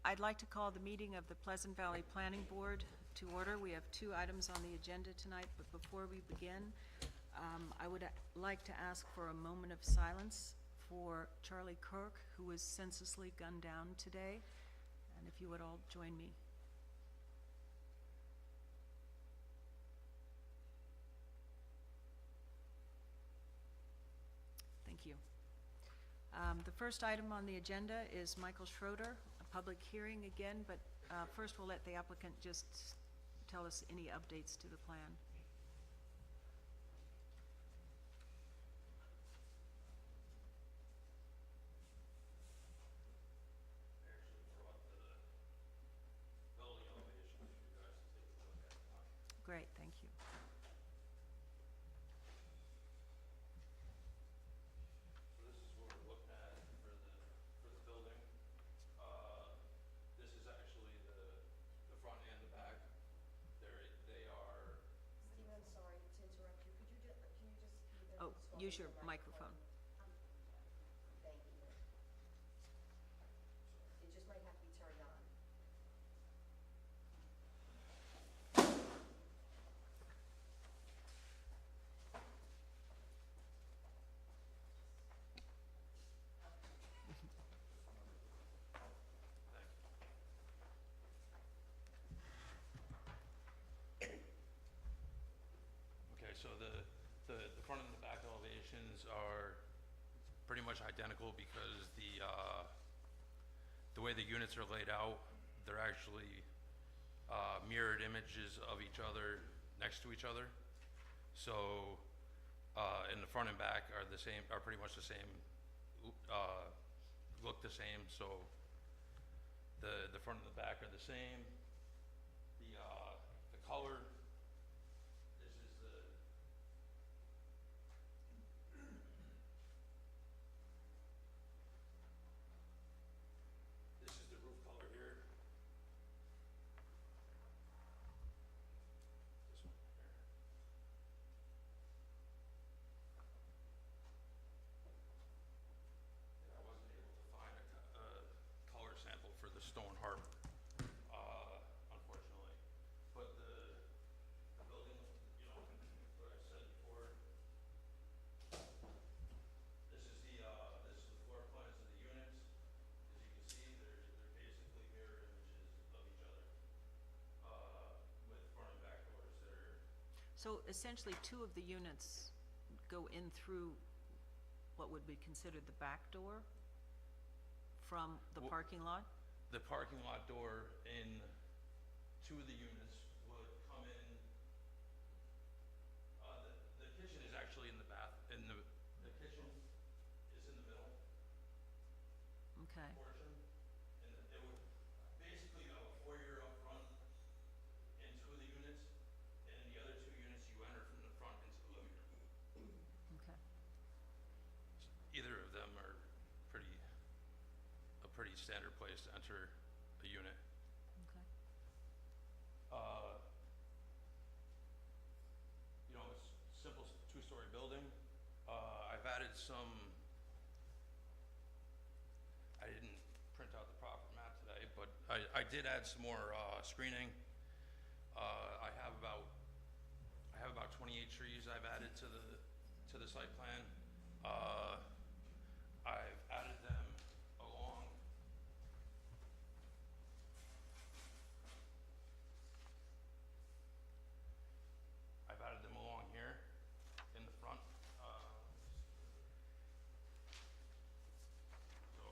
I'd like to call the meeting of the Pleasant Valley Planning Board to order. We have 2 items on the agenda tonight, but before we begin, I would like to ask for a moment of silence for Charlie Kirk, who was senselessly gunned down today, and if you would all join me. Thank you. The first item on the agenda is Michael Schroeder, a public hearing again, but first we'll let the applicant just tell us any updates to the plan. I actually brought the building elevation for you guys to take a look at now. Great, thank you. So this is what we're looking at for the building. This is actually the front and the back. They are. Steve, I'm sorry to interrupt you. Can you just either Oh, swap use into your the microphone. Thank you. It just might have to be turned on. Okay, so the front and the back elevations are pretty much identical because the way the units are laid out, they're actually mirrored images of each other next to each other. So, and the front and back are the same, are pretty much the same, look the same. So the front and the back are the same. The color, this is the roof color here. This one here. And I wasn't able to find a color sample for the stone harbor, unfortunately. But the building, you know, what I said before, this is the floor plans of the units. As you can see, they're basically mirror images of each other, with front and back doors that are. So essentially, 2 of the units go in through what would be considered the back door from the Well- parking lot? The parking lot door in 2 of the units would come in, the kitchen is actually in the bath, the kitchen is in the middle Okay, portion. And it would basically have a foyer up front in 2 of the units, and in the other 2 units, you enter from the front into the living room. okay. Either of them are a pretty standard place to enter a unit. Okay. You know, it's a simple 2-story building. I've added some, I didn't print out the proper map today, but I did add some more screening. I have about 28 trees I've added to the site plan. I've added them along. I've added them along here in the front. So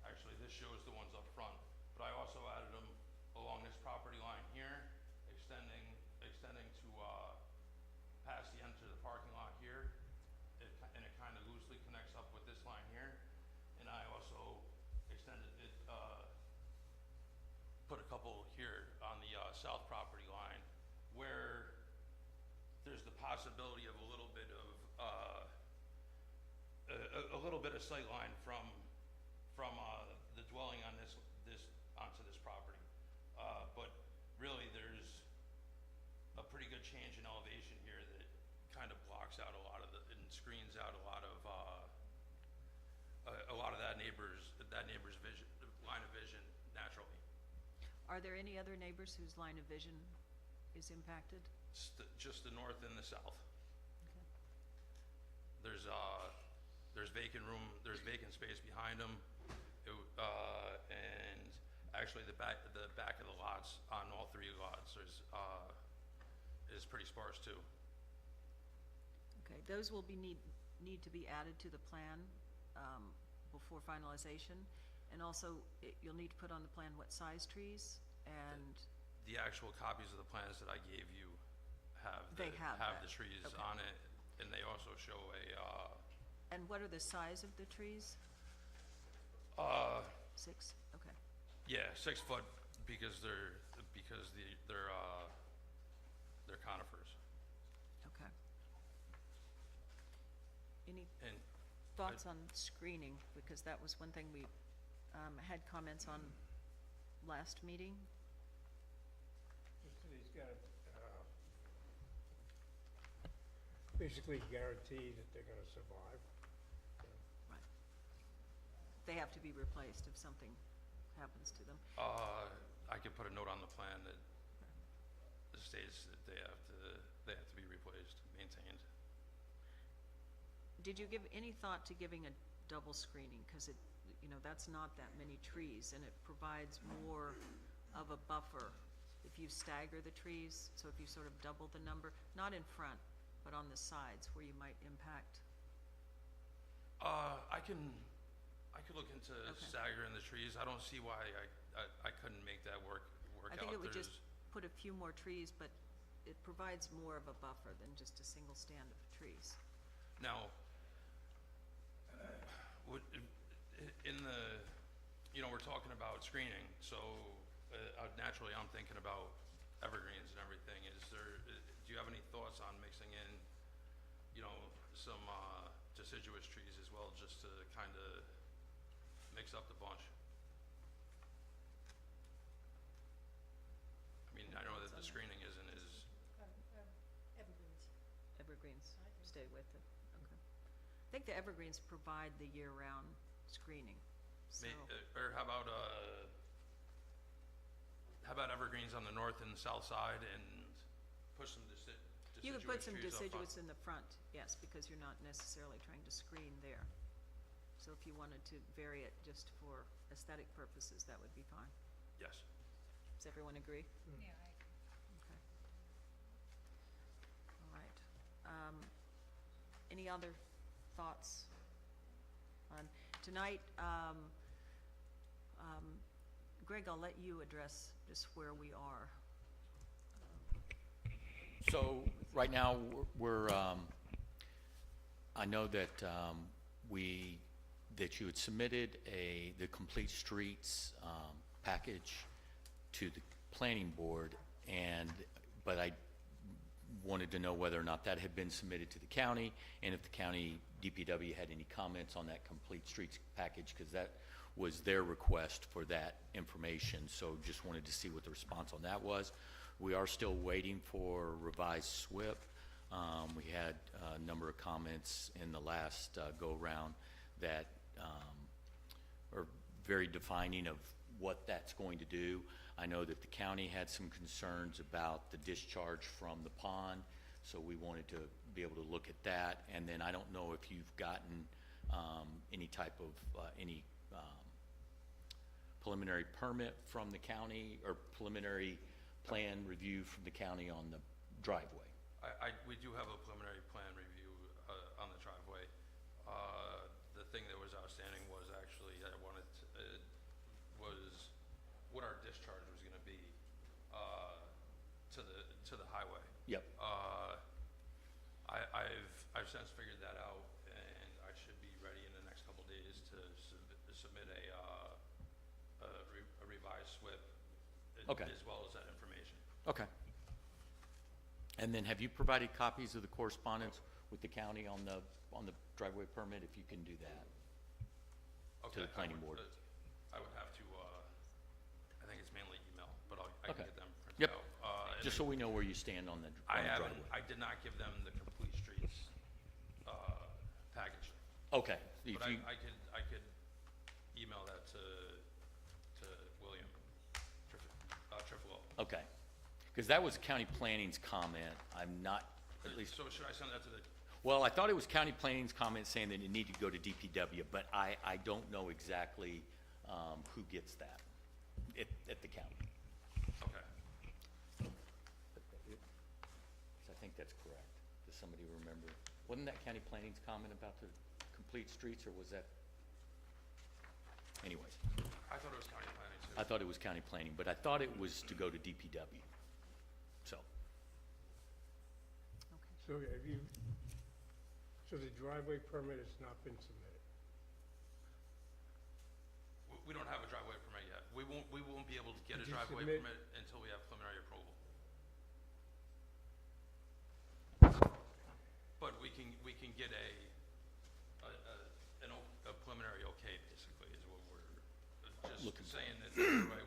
actually this shows the ones up front, but I also added them along this property line here, extending to past the end to the parking lot here. And it kind of loosely connects up with this line here. And I also extended it, put a couple here on the south property line where there's the possibility of a little bit of sight line from the dwelling on this onto this property. But really there's a pretty good change in elevation here that kind of blocks out a lot of and screens out a lot of that neighbor's vision, line of vision Are there any other neighbors whose line of vision is impacted? Just the north and the south. Okay. There's vacant room, there's vacant space behind them. And actually the back of the lots, on all 3 lots, is pretty sparse too. Okay, those will need to be added to the plan before finalization. And also, you'll need to put on the plan what size trees and, The actual copies of the plans that I gave you have They have that. the trees Okay. on it, and they also show and what are the size of the trees? 6, okay. yeah, 6 foot because they're conifers. Okay. Any And thoughts on screening? Because that was one thing we had comments on last meeting. He's got basically guarantee that they're gonna survive. Right. They have to be replaced if something happens to them. I could put a note on the plan that states that they have to be replaced, maintained. Did you give any thought to giving a double screening? Because it, that's not that many trees, and it provides more of a buffer if you stagger the trees. So if you sort of double the number, not in front, but on the sides where you might impact. I could look into Okay. staggering the trees. I don't see why I couldn't make that work I out. think it would just put a few more trees, but it provides more of a buffer than just a single stand of trees. Now, we're talking about screening, so naturally I'm thinking about evergreens and everything. Do you have any thoughts on mixing in, some deciduous trees as well, just to kind of mix up the bunch? I mean, I know that the screening isn't as, Evergreens. Evergreens, stay with it, okay. I think the evergreens provide the year-round screening, so, or how about evergreens on the north and south side and push some deciduous trees you could put some up front? deciduous in the front, yes, because you're not necessarily trying to screen there. So if you wanted to vary it just for aesthetic purposes, that would be fine. Yes. Does everyone agree? Yeah, Okay. All right. Any other thoughts on tonight? Greg, I'll let you address just where we are. So right now, I know that that you had submitted the Complete Streets package to the planning board, but I wanted to know whether or not that had been submitted to the county, and if the county DPW had any comments on that Complete Streets package, because that was their request for that information. So just wanted to see what the response on that was. We are still waiting for revised SWIP. We had a number of comments in the last go-round that are very defining of what that's going to do. I know that the county had some concerns about the discharge from the pond, so we wanted to be able to look at that. And then I don't know if you've gotten any type of preliminary permit from the county or preliminary plan review from the county on the driveway. We do have a preliminary plan review on the driveway. The thing that was outstanding was actually was what our discharge was going to be to the highway. Yep. I've since figured that out, and I should be ready in the next couple of days to submit a revised SWIP, Okay. as well as that information. Okay. And then have you provided copies of the correspondence with the county on the driveway permit, if you can do that? Okay, the planning board. I would have to, I think it's mainly email, but I can Okay. get them printed Yep. out. And Just so we know where you stand on the driveway. I did not give them the Complete Streets package, Okay. If but you, I could email that to William. Okay, because that was county planning's comment. I'm not, at least, So should I send that to the, well, I thought it was county planning's comment saying that it needed to go to DPW, but I don't know exactly who gets that at the county. okay. I think that's correct. Does somebody remember? Wasn't that county planning's comment about the complete streets, or was that? Anyways, I thought it was county planning too. I thought it was county planning, but I thought it was to go to DPW. So, Okay. So the driveway permit has not been submitted? We don't have a driveway permit yet. We won't be able to get a Did you driveway submit- permit until we have preliminary approval. But we can get a preliminary okay, basically, is what we're just Looking for. saying that they're right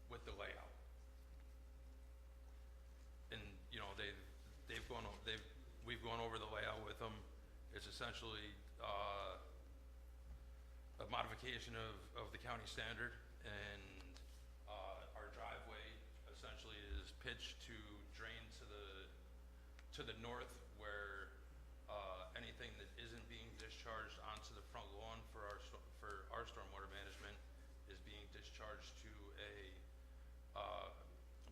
with the layout. And, you know, we've gone over the layout with them. It's essentially, a modification of the county standard, and, our driveway essentially is pitched to drain to the north, where, anything that isn't being discharged onto the front lawn for our stormwater management is being discharged to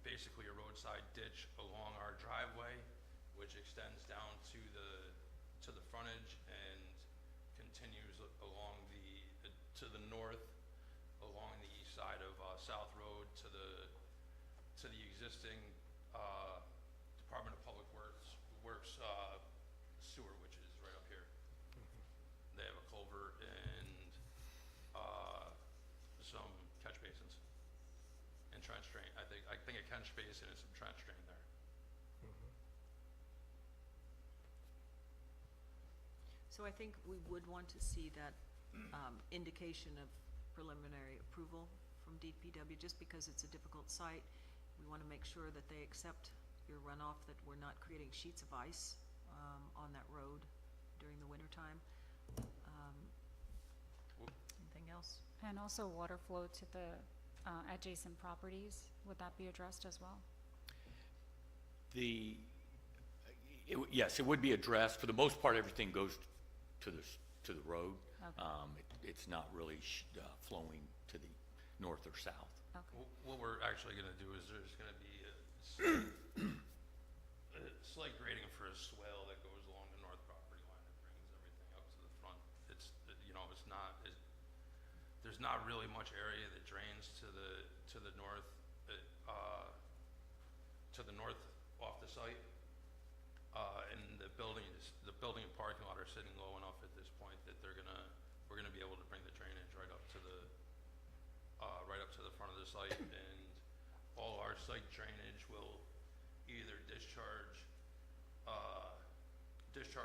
basically a roadside ditch along our driveway, which extends down to the frontage and continues along to the north, along the east side of South Road to the existing Department of Public Works sewer, which is right up here. They have a culvert and some catch basins and trench drain. I think a catch basin and some trench drain there. So I think we would want to see that indication of preliminary approval from DPW, just because it's a difficult site. We want to make sure that they accept your runoff, that we're not creating sheets of ice on that road during the wintertime. Anything else? And also water flow to the adjacent properties, would that be addressed as well? Yes, it would be addressed. For the most part, everything goes to the road. Okay. It's not really flowing to the north or south. Okay. What we're actually gonna do is there's gonna be a slight grading for a swale that goes along the north property line that brings everything up to the front. It's, you know, there's not really much area that drains to the north, off the site. And the building and parking lot are sitting low enough at this point that we're gonna be able to bring the drainage right up to the front of the site, and all our site drainage will either discharge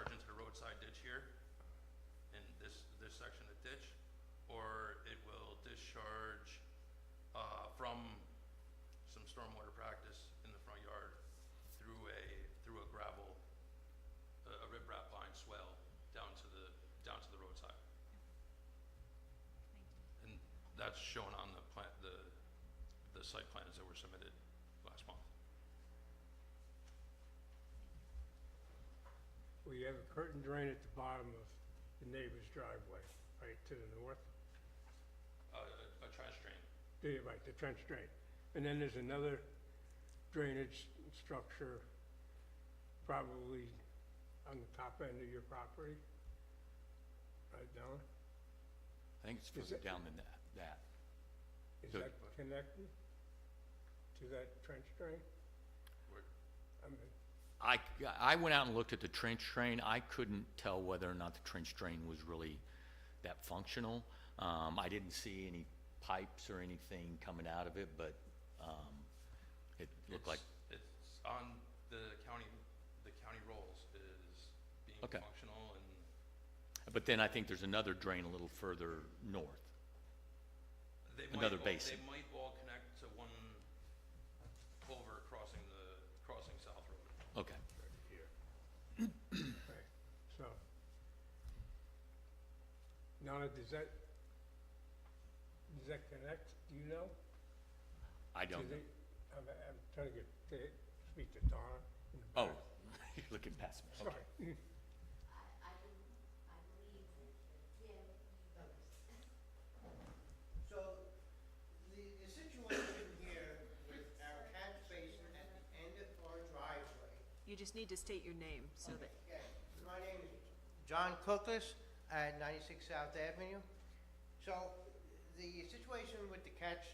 into the roadside ditch here, in this section of ditch, or it will discharge from some stormwater practice in the front yard through a gravel, a riprap line swale down to the roadside. And that's shown on the plan, the site plans that were submitted last month. Well, you have a curtain drain at the bottom of the neighbor's driveway, right, to the north? A trench drain. Right, the trench drain. And then there's another drainage structure probably on the top end of your property, right down? I think it's Is further it- down than that. Is Good. that connected to that trench drain? Where- I mean, I went out and looked at the trench drain. I couldn't tell whether or not the trench drain was really that functional. I didn't see any pipes or anything coming out of it, but it looked like, It's on the county rolls is being Okay. functional, and but then I think there's another drain a little further north. Another basin. They might all connect to one culvert crossing South Road. Okay. right here. Right, so. Now, does that connect, do you know? I don't to know. the- I'm trying to speak to Donna in the Oh, back. you're looking past me. Okay. Sorry. I believe Jim knows. So, the situation here with our catch basin at the end of our driveway. You just need to state your name so that, Okay, my name is John Cookless at 96 South Avenue. So, the situation with the catch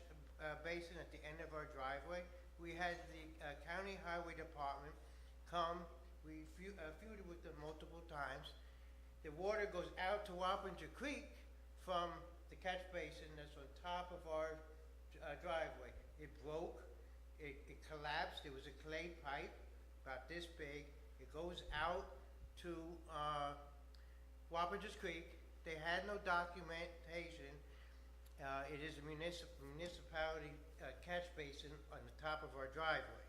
basin at the end of our driveway, we had the county highway department come, we feuded with them multiple times. The water goes out to Wappinger Creek from the catch basin that's on top of our driveway. It broke, it collapsed, it was a clay pipe about this big. It goes out to Wappinger Creek. They had no documentation. It is a municipality catch basin on the top of our driveway.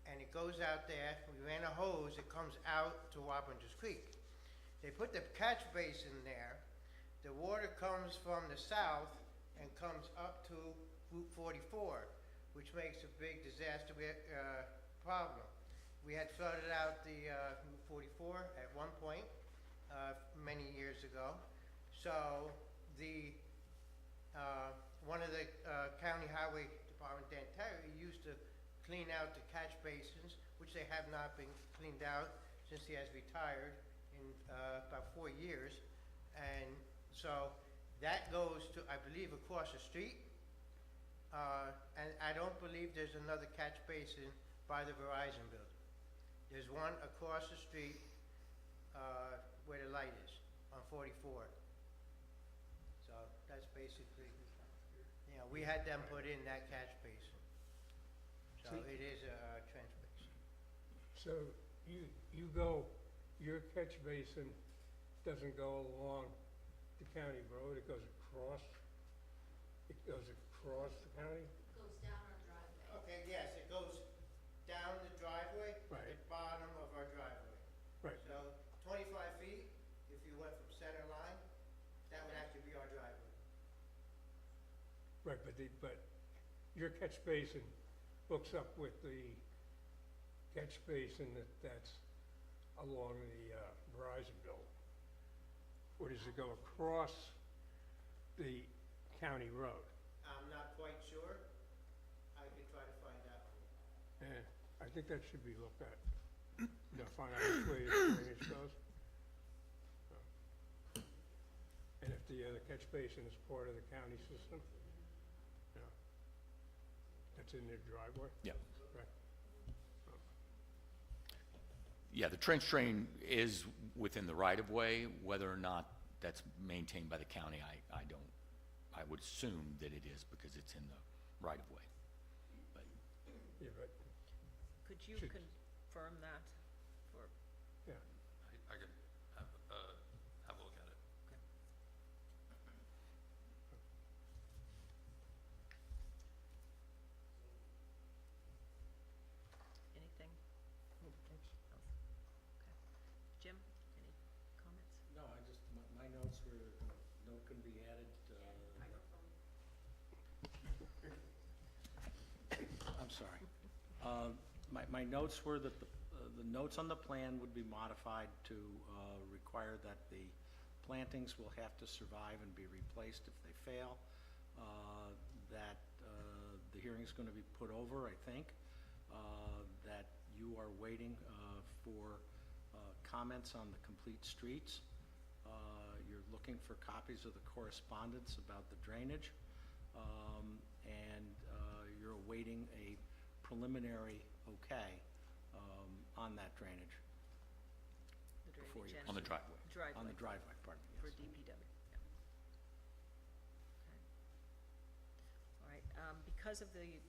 And it goes out there, we ran a hose, it comes out to Wappinger Creek. They put the catch basin there. The water comes from the south and comes up to Route 44, which makes a big disaster problem. We had flooded out the Route 44 at one point, many years ago. So the one of the county highway department, Dan Terry, used to clean out the catch basins, which they have not been cleaned out since he has retired in about 4 years. And so that goes to, I believe, across the street. And I don't believe there's another catch basin by the Verizon building. There's one across the street where the light is on 44. So that's basically, you know, we had them put in that catch basin. So it is a trench basin. So your catch basin doesn't go along the county road, it goes across the county? Goes down our driveway. Okay, yes, it goes down the driveway at Right. the bottom of our driveway. Right, So 25 feet, if you went from center line, that would actually be our driveway. right, but your catch basin hooks up with the catch basin that's along the Verizon building? Or does it go across the county road? I'm not quite sure. I could try to find out. I think that should be looked at, find out which way the drainage goes. And if the catch basin is part of the county system, that's in their driveway? Yeah. Right. Yeah, the trench drain is within the right-of-way. Whether or not that's maintained by the county, I would assume that it is because it's in the right-of-way. But Yeah, but, could you Should- confirm that for, yeah, I could have a look at it. anything? Okay. Jim, any comments? No, my notes were, note can be added, I'm sorry. My notes were that the notes on the plan would be modified to require that the plantings will have to survive and be replaced if they fail, that the hearing's gonna be put over, I think, that you are waiting for comments on the complete streets. You're looking for copies of the correspondence about the drainage, and you're awaiting a preliminary okay on that drainage. The Before drainage you- and on the driveway. driveway. On the driveway, pardon me, For yes. DPW, yeah. Okay. All right, because of the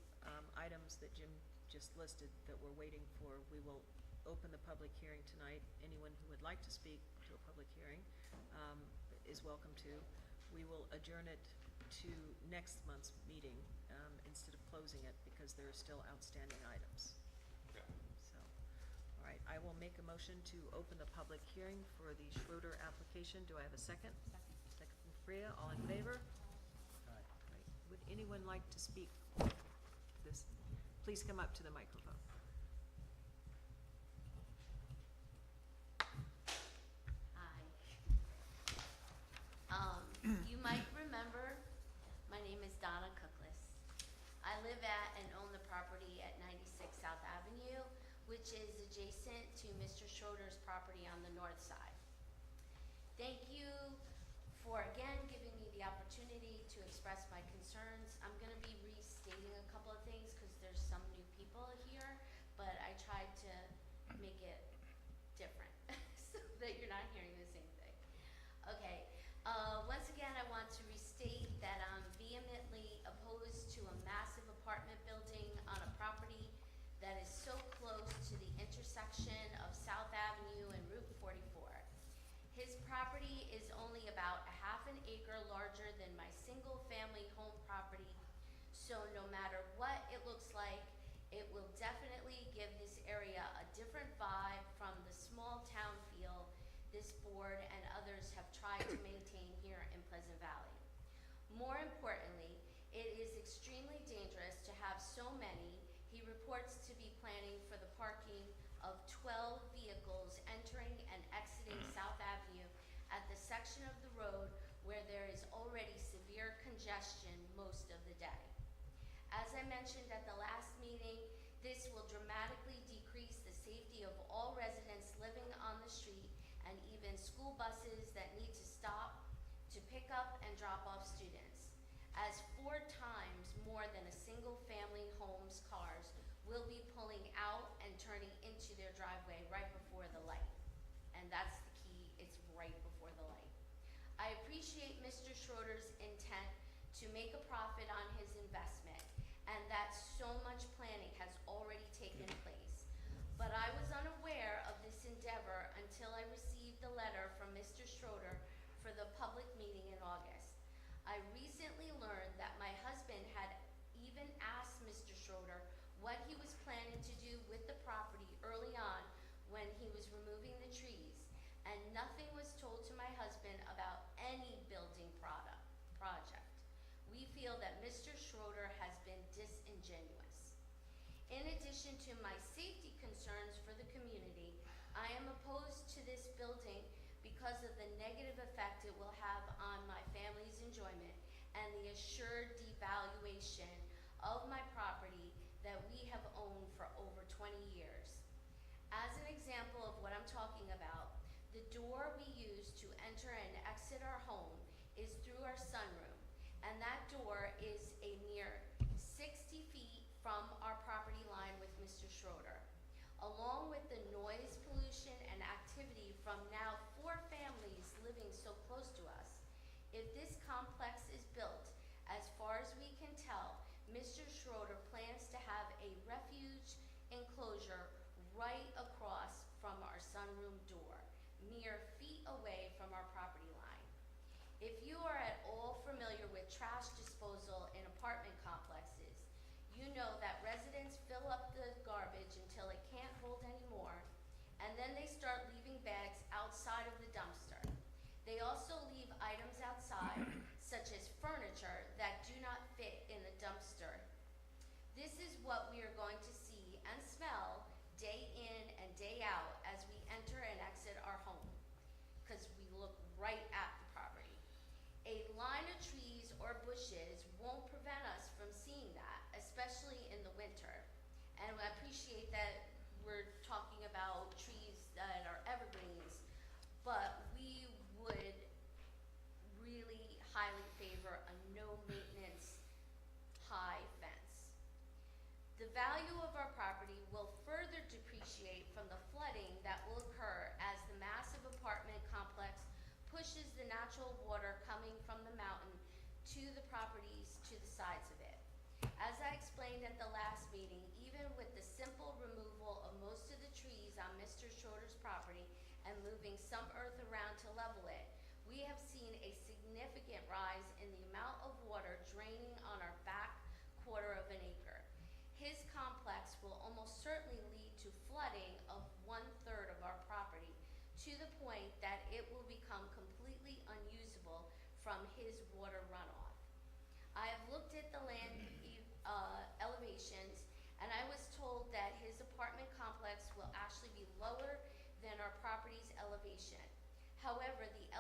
items that Jim just listed that we're waiting for, we will open the public hearing tonight. Anyone who would like to speak to a public hearing is welcome to. We will adjourn it to next month's meeting instead of closing it because there are still outstanding items. Okay. So, all right, I will make a motion to open the public hearing for the Schroeder application. Do I have a second? Second from Freya, all in favor? Right. Would anyone like to speak this, please come up to the microphone. Hi. You might remember, my name is Donna Cookless. I live at and own the property at 96 South Avenue, which is adjacent to Mr. Schroeder's property on the north side. Thank you for again giving me the opportunity to express my concerns. I'm gonna be restating a couple of things because there's some new people here, but I tried to make it different so that you're not hearing the same thing. Okay, once again, I want to restate that I'm vehemently opposed to a massive apartment building on a property that is so close to the intersection of South Avenue and Route 44. His property is only about a half an acre larger than my single-family home property, so no matter what it looks like, it will definitely give this area a different vibe from the small town feel this board and others have tried to maintain here in Pleasant Valley. More importantly, it is extremely dangerous to have so many. He reports to be planning for the parking of 12 vehicles entering and exiting South Avenue at the section of the road where there is already severe congestion most of the day. As I mentioned at the last meeting, this will dramatically decrease the safety of all residents living on the street and even school buses that need to stop to pick up and drop off students, as 4 times more than a single-family home's cars will be pulling out and turning into their driveway right before the light. And that's the key, it's right before the light. I appreciate Mr. Schroeder's intent to make a profit on his investment and that so much planning has already taken place. But I was unaware of this endeavor until I received the letter from Mr. Schroeder for the public meeting in August. I recently learned that my husband had even asked Mr. Schroeder what he was planning to do with the property early on when he was removing the trees, and nothing was told to my husband about any building project. We feel that Mr. Schroeder has been disingenuous. In addition to my safety concerns for the community, I am opposed to this building because of the negative effect it will have on my family's enjoyment and the assured devaluation of my property that we have owned for over 20 years. As an example of what I'm talking about, the door we use to enter and exit our home is through our sunroom, and that door is a mere 60 feet from our property line with Mr. Schroeder. Along with the noise pollution and activity from now 4 families living so close to us, if this complex is built, as far as we can tell, Mr. Schroeder plans to have a refuge enclosure right across from our sunroom door, mere feet away from our property line. If you are at all familiar with trash disposal in apartment complexes, you know that residents fill up the garbage until it can't hold anymore, and then they start leaving bags outside of the dumpster. They also leave items outside, such as furniture, that do not fit in the dumpster. This is what we are going to see and smell day in and day out as we enter and exit our home, because we look right at the property. A line of trees or bushes won't prevent us from seeing that, especially in the winter. And I appreciate that we're talking about trees that are evergreens, but we would really highly favor a no-maintenance high fence. The value of our property will further depreciate from the flooding that will occur as the massive apartment complex pushes the natural water coming from the mountain to the properties to the sides of it. As I explained at the last meeting, even with the simple removal of most of the trees on Mr. Schroeder's property and moving some earth around to level it, we have seen a significant rise in the amount of water draining on our back quarter of an acre. His complex will almost certainly lead to flooding of 1/3 of our property, to the point that it will become completely unusable from his water runoff. I have looked at the land elevations, and I lower than our property's elevation. However, the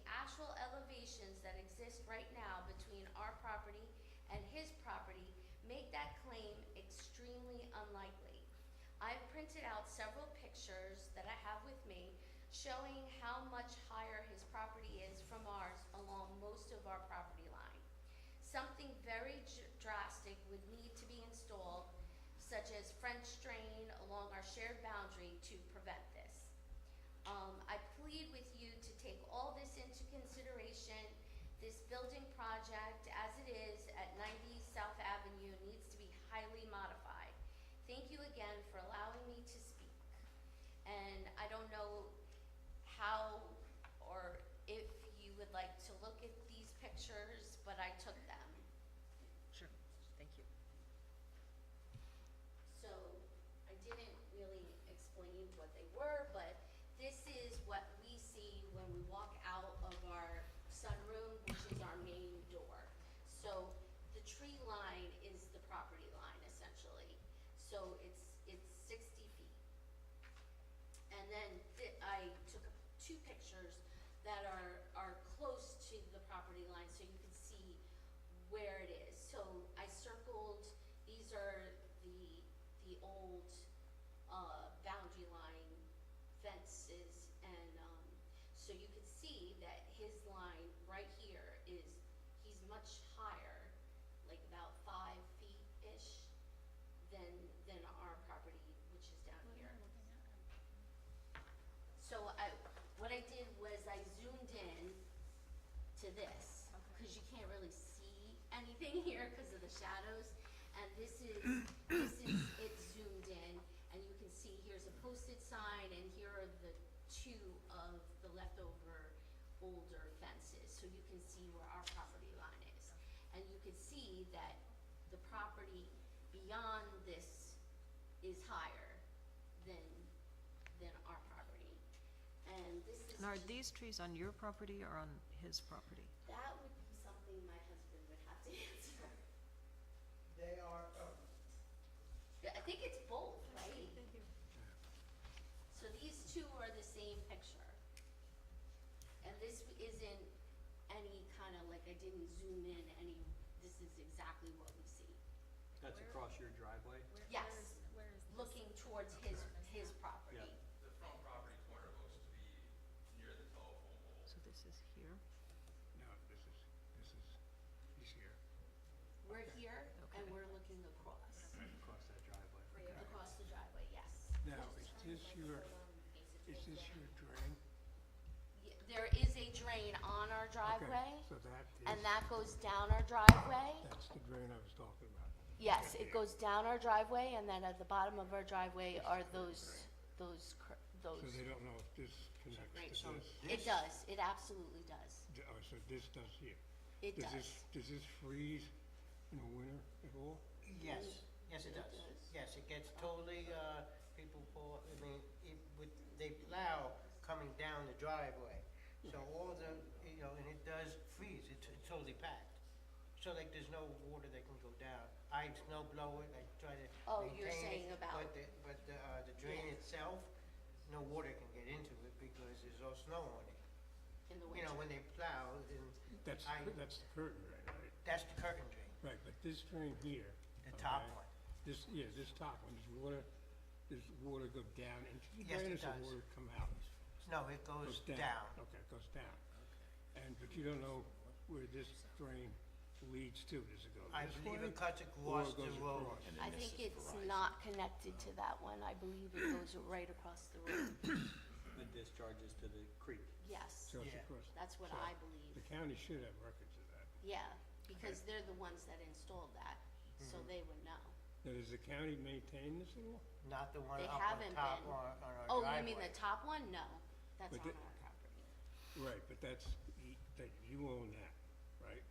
actual elevations that exist right now between our property and his property make that claim extremely unlikely. I've printed out several pictures that I have with me showing how much higher his property is from ours along most of our property line. Something very drastic would need to be installed, such as French drain along our shared boundary to prevent this. I plead with you to take all this into consideration. This building project, as it is at 90 South Avenue, needs to be highly modified. Thank you again for allowing me to speak. And I don't know how or if you would like to look at these pictures, but I took them. Sure, thank you. So I didn't really explain what they were, but this is what we see when we walk out of our sunroom, which is our main door. So the tree line is the property line essentially. So it's 60 feet. And then I took two pictures that are close to the property line so you can see where it is. So I circled, these are the old boundary line fences, and so you can see that his line right here is, he's much higher, like about 5 feet-ish than our property, which is down here. So what I did was I zoomed in to this, because you can't really see anything here because of the shadows. And this is it zoomed in, and you can see here's a posted sign, and here are the two of the leftover older fences. So you can see where our property line is. And you can see that the property beyond this is higher than our property. And this is And are just- these trees on your property or on his property? that would be something my husband would have to answer. They are, Yeah, I think it's both, right? So these two are the same picture. And this isn't any kind of, like, I didn't zoom in any, this is exactly what we see. That's across your driveway? Yes, looking towards his property. Yeah. The front property corner looks to be near the telephone pole. So this is here? No, he's here. We're here, and Okay. we're looking across, Across that driveway? across the driveway, yes. Now, is this your drain? There is a drain on our driveway, Okay, so that and is, that goes down our driveway. that's the drain I was talking about. Yes, it goes down our driveway, and then at the bottom of our driveway are those. So they don't know if this connects to this? It does, it absolutely does. Oh, so this does here? It does. Does this freeze in the winter at all? yes, yes it does. Yes, it gets totally, people pull, I mean, they plow coming down the driveway. So all the, and it does freeze, it's totally packed. So like there's no water that can go down. I snow blow it, I try to Oh, maintain you're it, saying about- but the drain Yeah. itself, no water can get into it because there's no snow on it. In the You know, winter. when they plow, and That's the curtain drain, right? that's the curtain drain, Right, but this drain here. the top okay, one. This top one, does water go down into the Yes, drain, it or does does. water come out? No, it goes down. Okay, it goes down. But you don't know where this drain leads to, does it go I this believe way? it cuts or across it the goes road. across? I think it's not connected to that one. I believe it goes right across the road. The discharges to the creek? Yes, So it's Yeah. across. that's what so I The believe. county should have records of that. Yeah, because they're the ones that installed that, so they would know. Now, does the county maintain this at all? Not the one They up on haven't top been. on our driveway. Oh, you mean the top one? No, that's But on the- our property. Right, but you own that, right?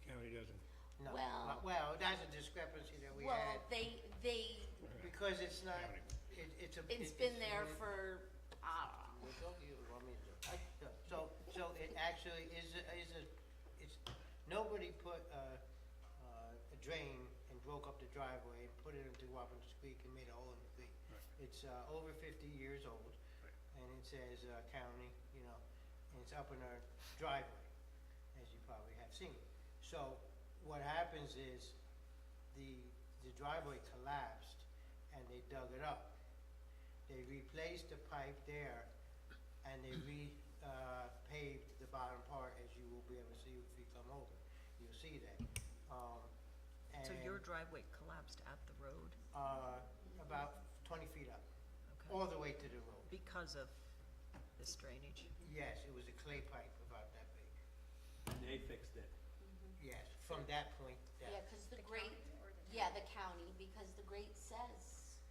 The county doesn't. No. Well- That's a discrepancy that we Well, had, they, because it's not, County. it's been there for, I don't know. We'll go, you want me to? So it actually is it's, nobody put a drain and broke up the driveway and put it into Wappingers Creek and made a hole in the creek. It's over 50 years old, and it says county, you know, and it's up in our driveway, as you probably have seen. So what happens is the driveway collapsed, and they dug it up. They replaced the pipe there, and they paved the bottom part, as you will be able to see if you come over. You'll see that. So And, your driveway collapsed at the road about 20 feet up, okay, all the way to the road. because of this drainage? Yes, it was a clay pipe about that big. And they fixed it. Yes, from that point down. Yeah, because the grate, yeah, the county, because the grate says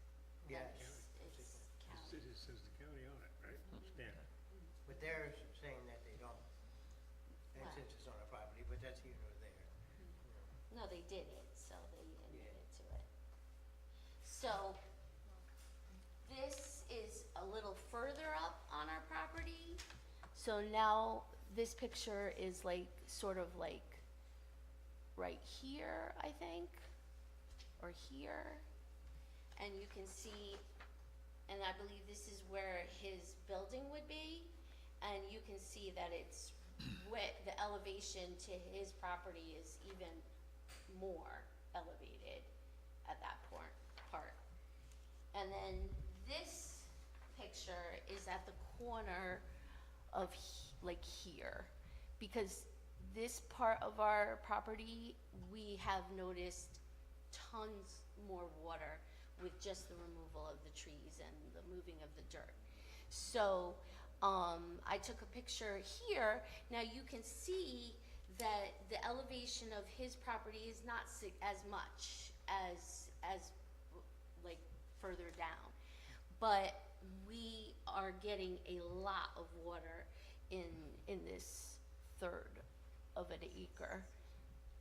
Yes. it's county. It says the county on it, right? Stamp. But they're saying that they don't. And Wow. since it's on our property, but that's here nor there. No, they did it, so they admitted to it. So, this is a little further up on our property. So now, this picture is like, sort of like, right here, I think, or here. And you can see, and I believe this is where his building would be. And you can see that it's the elevation to his property is even more elevated at that part. And then this picture is at the corner of like here, because this part of our property, we have noticed tons more water with just the removal of the trees and the moving of the dirt. So I took a picture here. Now you can see that the elevation of his property is not as much as like further down, but we are getting a lot of water in this third of an acre,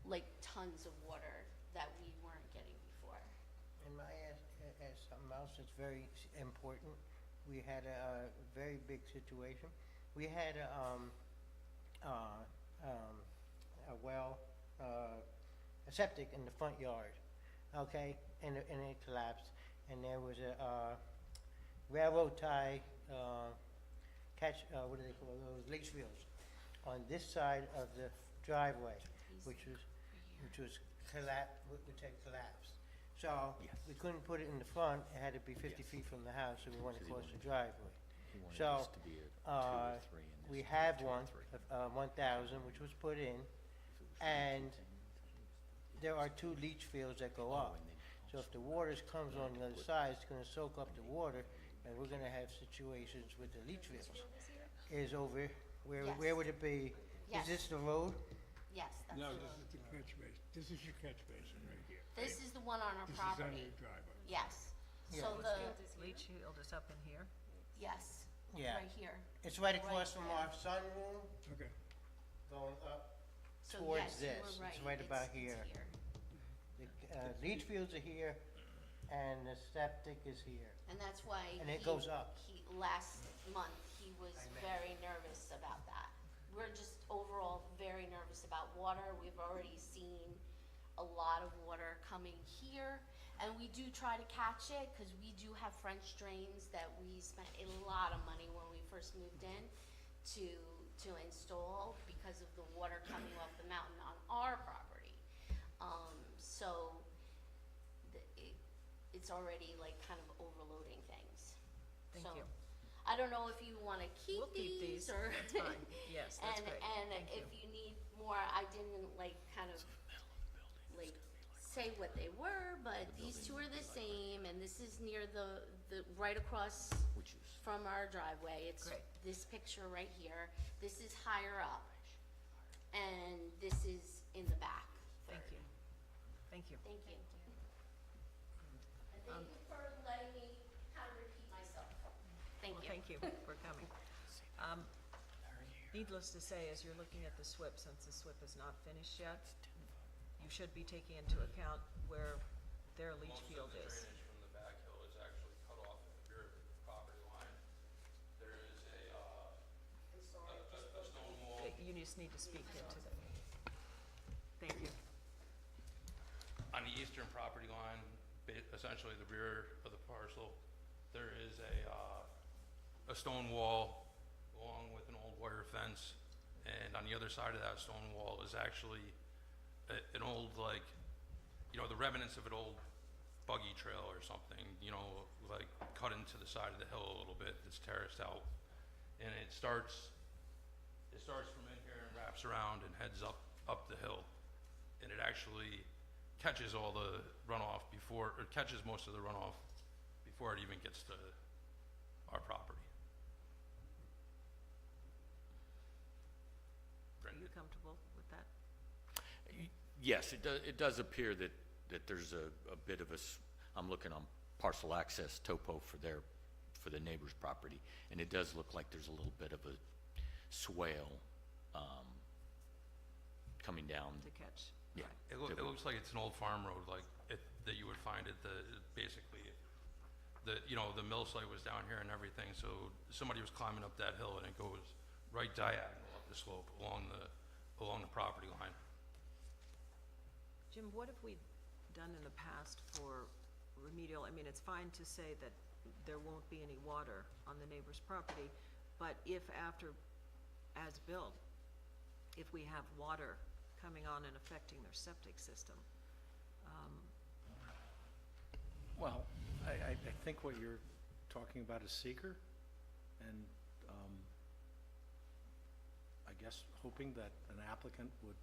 like tons of water that we weren't getting before. And may I ask something else that's very important? We had a very big situation. We had a well, a septic in the front yard, okay? And it collapsed, and there was a railroad tie, what do they call those, leach fields, on this side of the driveway, which had collapsed. So, Yes. we couldn't put it in the front, it had to be 50 Yes. feet from the house, so we went So they across the wanted- driveway. He wanted So, this to be a 2 or 3 and this We to be a have 2 or one, 3. 1,000, which was put in, If it was and 15, there are 2 leach fields that go oh, up. and then So if the water comes on the other side, it's gonna soak up the water, and we're gonna have situations with the leach fields. Is over, where Yes. would it be? Yes. Is this the road? Yes, that's No, the this road. is the catch basin. This is your catch basin right here. This is the one on our This is on property. your driveway. Yes. Yeah. So the, Leach field is up in here? yes, Yeah. right here. It's right across Right from there. our sunroom, Okay. going up So towards yes, you this. were It's right about here. The leach fields are here, and the septic is here. And that's why And it goes up. last month, he was I met very nervous about that. We're just overall very nervous about water. We've already seen a lot of water coming here. And we do try to catch it, because we do have French drains that we spent a lot of money when we first moved in to install, because of the water coming off the mountain on our property. So it's already like kind of overloading things. Thank So, you. I don't know if you wanna keep We'll keep these these. or. That's fine. Yes, that's And, great. and Thank if you. you need more, I didn't like kind of like say what they were, but these two are the same, and this is near the right across Which is, from our driveway. It's Great. this picture right here. This is higher up, and this is in the back. Thank you. Thank you. Thank you. And thank you for letting me kind of repeat myself. Thank Well, you. thank you for coming. Needless to say, as you're looking at the SWIP, since the SWIP is not finished yet, you should be taking into account where their leach field Most of the is. drainage from the back hill is actually cut off at the rear property line. There is a stone wall. You just need to speak into the, thank you. On the eastern property line, essentially the rear of the parcel, there is a stone wall along with an old wire fence, and on the other side of that stone wall is actually an old, like, you know, the remnants of an old buggy trail or something, you know, like cut into the side of the hill a little bit, that's terraced out. And it starts from in here and wraps around and heads up the hill. And it actually catches all the runoff before, or catches most of the runoff before it even gets to our property. Are you comfortable with that? Yes, it does appear that there's a bit of I'm looking on parcel access topo for the neighbor's property, and it does look like there's a little bit of a swale, coming down. To catch? Yeah. It looks like it's an old farm road, like, that you would find at basically, you know, the mill site was down here and everything, so somebody was climbing up that hill and it goes right diagonal up the slope along the property line. Jim, what have we done in the past for remedial? I mean, it's fine to say that there won't be any water on the neighbor's property, but if after, as built, if we have water coming on and affecting their septic system, Well, I think what you're talking about is seeker, and I guess hoping that an applicant would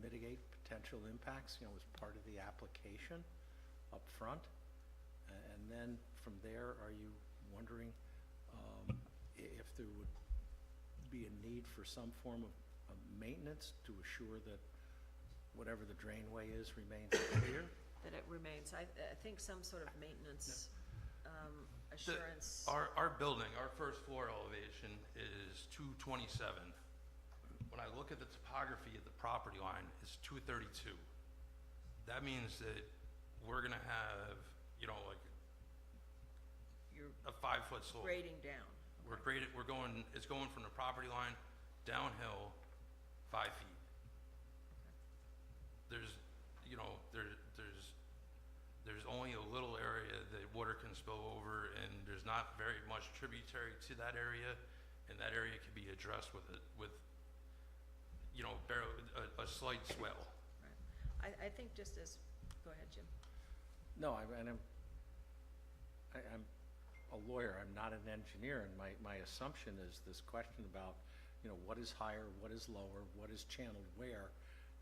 mitigate potential impacts, you know, as part of the application up front. And then from there, are you wondering if there would be a need for some form of maintenance to assure that whatever the drainway is remains clear? that it remains? I think some sort of maintenance assurance. Our building, our first floor elevation is 227. When I look at the topography of the property line, it's 232. That means that we're gonna have, you know, like You're a 5-foot slope. grading down. It's going from the property line downhill 5 feet. There's, you know, there's only a little area that water can spill over, and there's not very much tributary to that area, and that area can be addressed with you know, a slight swell. Right. I think just as, go ahead, Jim. No, I'm a lawyer, I'm not an engineer, and my assumption is this question about, you know, what is higher, what is lower, what is channeled where,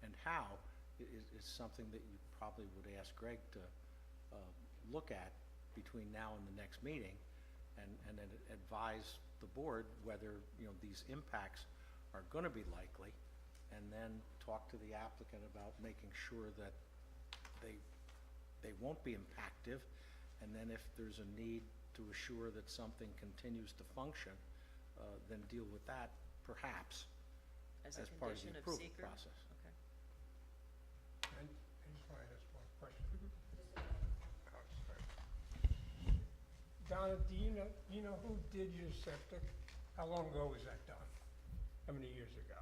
and how, is something that you probably would ask Greg to look at between now and the next meeting, and then advise the board whether, you know, these impacts are gonna be likely, and then talk to the applicant about making sure that they won't be impactive, and then if there's a need to assure that something continues to function, then deal with that perhaps As a as part of condition the of approval seeker? process. Okay. And I just want to ask one question. Oh, sorry. Donna, do you know who did your septic? How long ago was that done? How many years ago?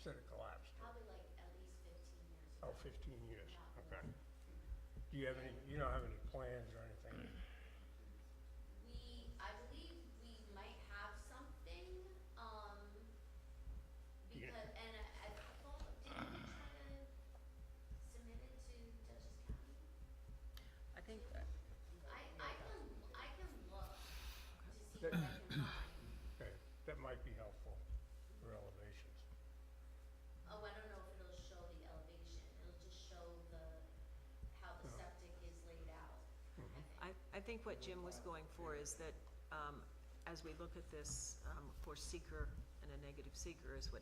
Said it collapsed. Probably like at least 15 years ago. Oh, 15 years, okay. Do you have any, you don't have any plans or anything? I believe we might have something, Yeah. because, and I thought, didn't we try to submit it to Dutchess County? I think, I can look to see That- what I can find. Okay, that might be helpful for elevations. Oh, I don't know if it'll show the elevation, it'll just show how the septic is laid out, I think. I think what Jim was going for is that, as we look at this, for seeker and a negative seeker is what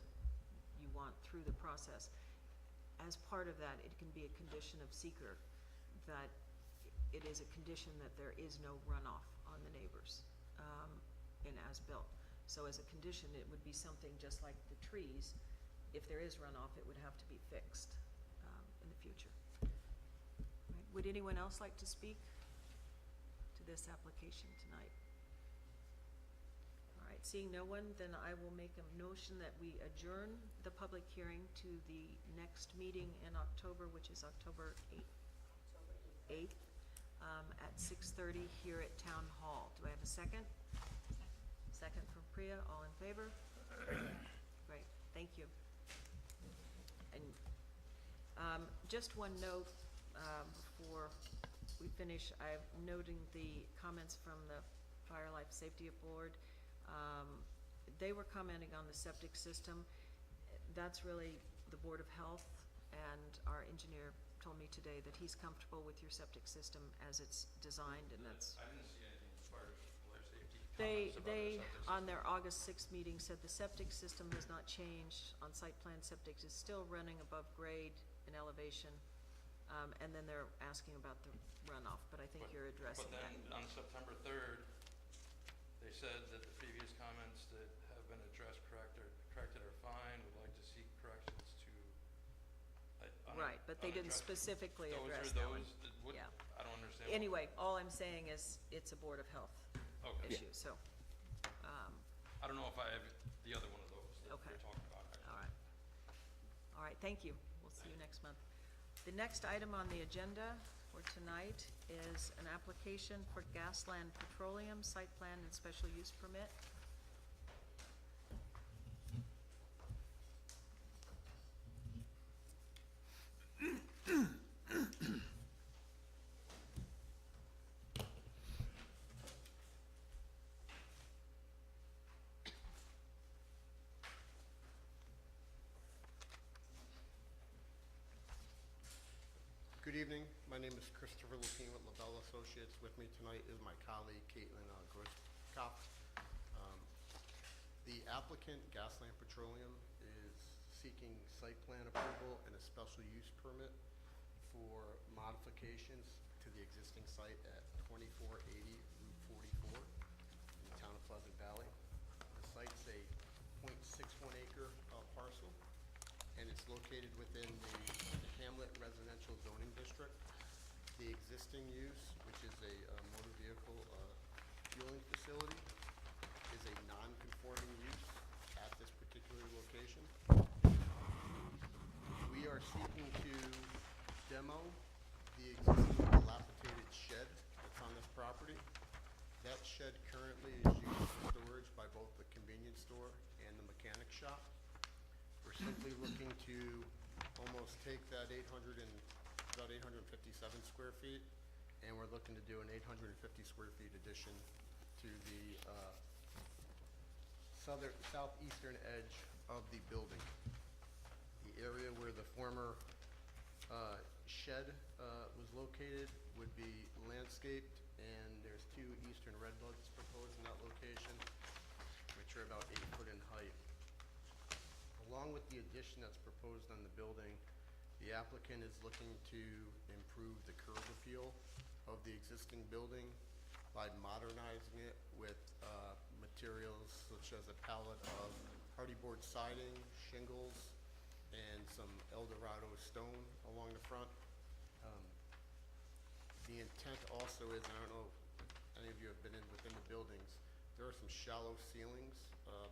you want through the process. As part of that, it can be a condition of seeker that it is a condition that there is no runoff on the neighbors, in as-built. So as a condition, it would be something just like the trees. If there is runoff, it would have to be fixed, in the future. Right. Would anyone else like to speak to this application tonight? All right, seeing no one, then I will make a motion that we adjourn the public hearing to the next meeting in October, which is October 8th. at 6:30 here at Town Hall. Do I have a second? Second from Priya, all in favor? Great, thank you. And just one note before we finish, I'm noting the comments from the Fire Life Safety Board. They were commenting on the septic system. That's really the Board of Health, and our engineer told me today that he's comfortable with your septic system as it's designed, and that's. I didn't see anything as far as life safety comments about the They, septic system. on their August 6th meeting, said the septic system has not changed. On site plan, septic is still running above grade in elevation. And then they're asking about the runoff, but I think But- you're addressing But that. then on September 3rd, they said that the previous comments that have been corrected are fine, would like to seek corrections to. Right, but they didn't unaddressed- specifically Those address are that one. those that would, Yeah. I don't understand. what- Anyway, all I'm saying is it's a Board of Health Okay. issue, so, I don't know if I have the other one of those that Okay. you're talking about. actually. all right. All right, thank you. We'll see you next month. The next item on the agenda for tonight is an application for Gasland Petroleum Site Plan and Special Use Permit. Good evening. My name is Christopher Lupine with LaBelle Associates. With me tonight is my colleague Caitlin Grosskopf. The applicant, Gasland Petroleum, is seeking site plan approval and a special use permit for modifications to the existing site at 2480 Route 44 in the town of Pleasant Valley. The site's a .61 acre parcel, and it's located within the Hamlet Residential Zoning District. The existing use, which is a motor vehicle fueling facility, is a non-conforming use at this particular location. We are seeking to demo the existing dilapidated shed that's on this property. That shed currently is used for storage by both the convenience store and the mechanic shop. We're simply looking to almost take that about 857 square feet, and we're looking to do an 850 square feet addition to the southeastern edge of the building. The area where the former shed was located would be landscaped, and there's 2 eastern redbuds proposed in that location, which are about 8 foot in height. Along with the addition that's proposed on the building, the applicant is looking to improve the curb appeal of the existing building by modernizing it with materials such as a palette of hardy board siding, shingles, and some Eldorado stone along the front. The intent also is, and I don't know if any of you have been within the buildings, there are some shallow ceilings,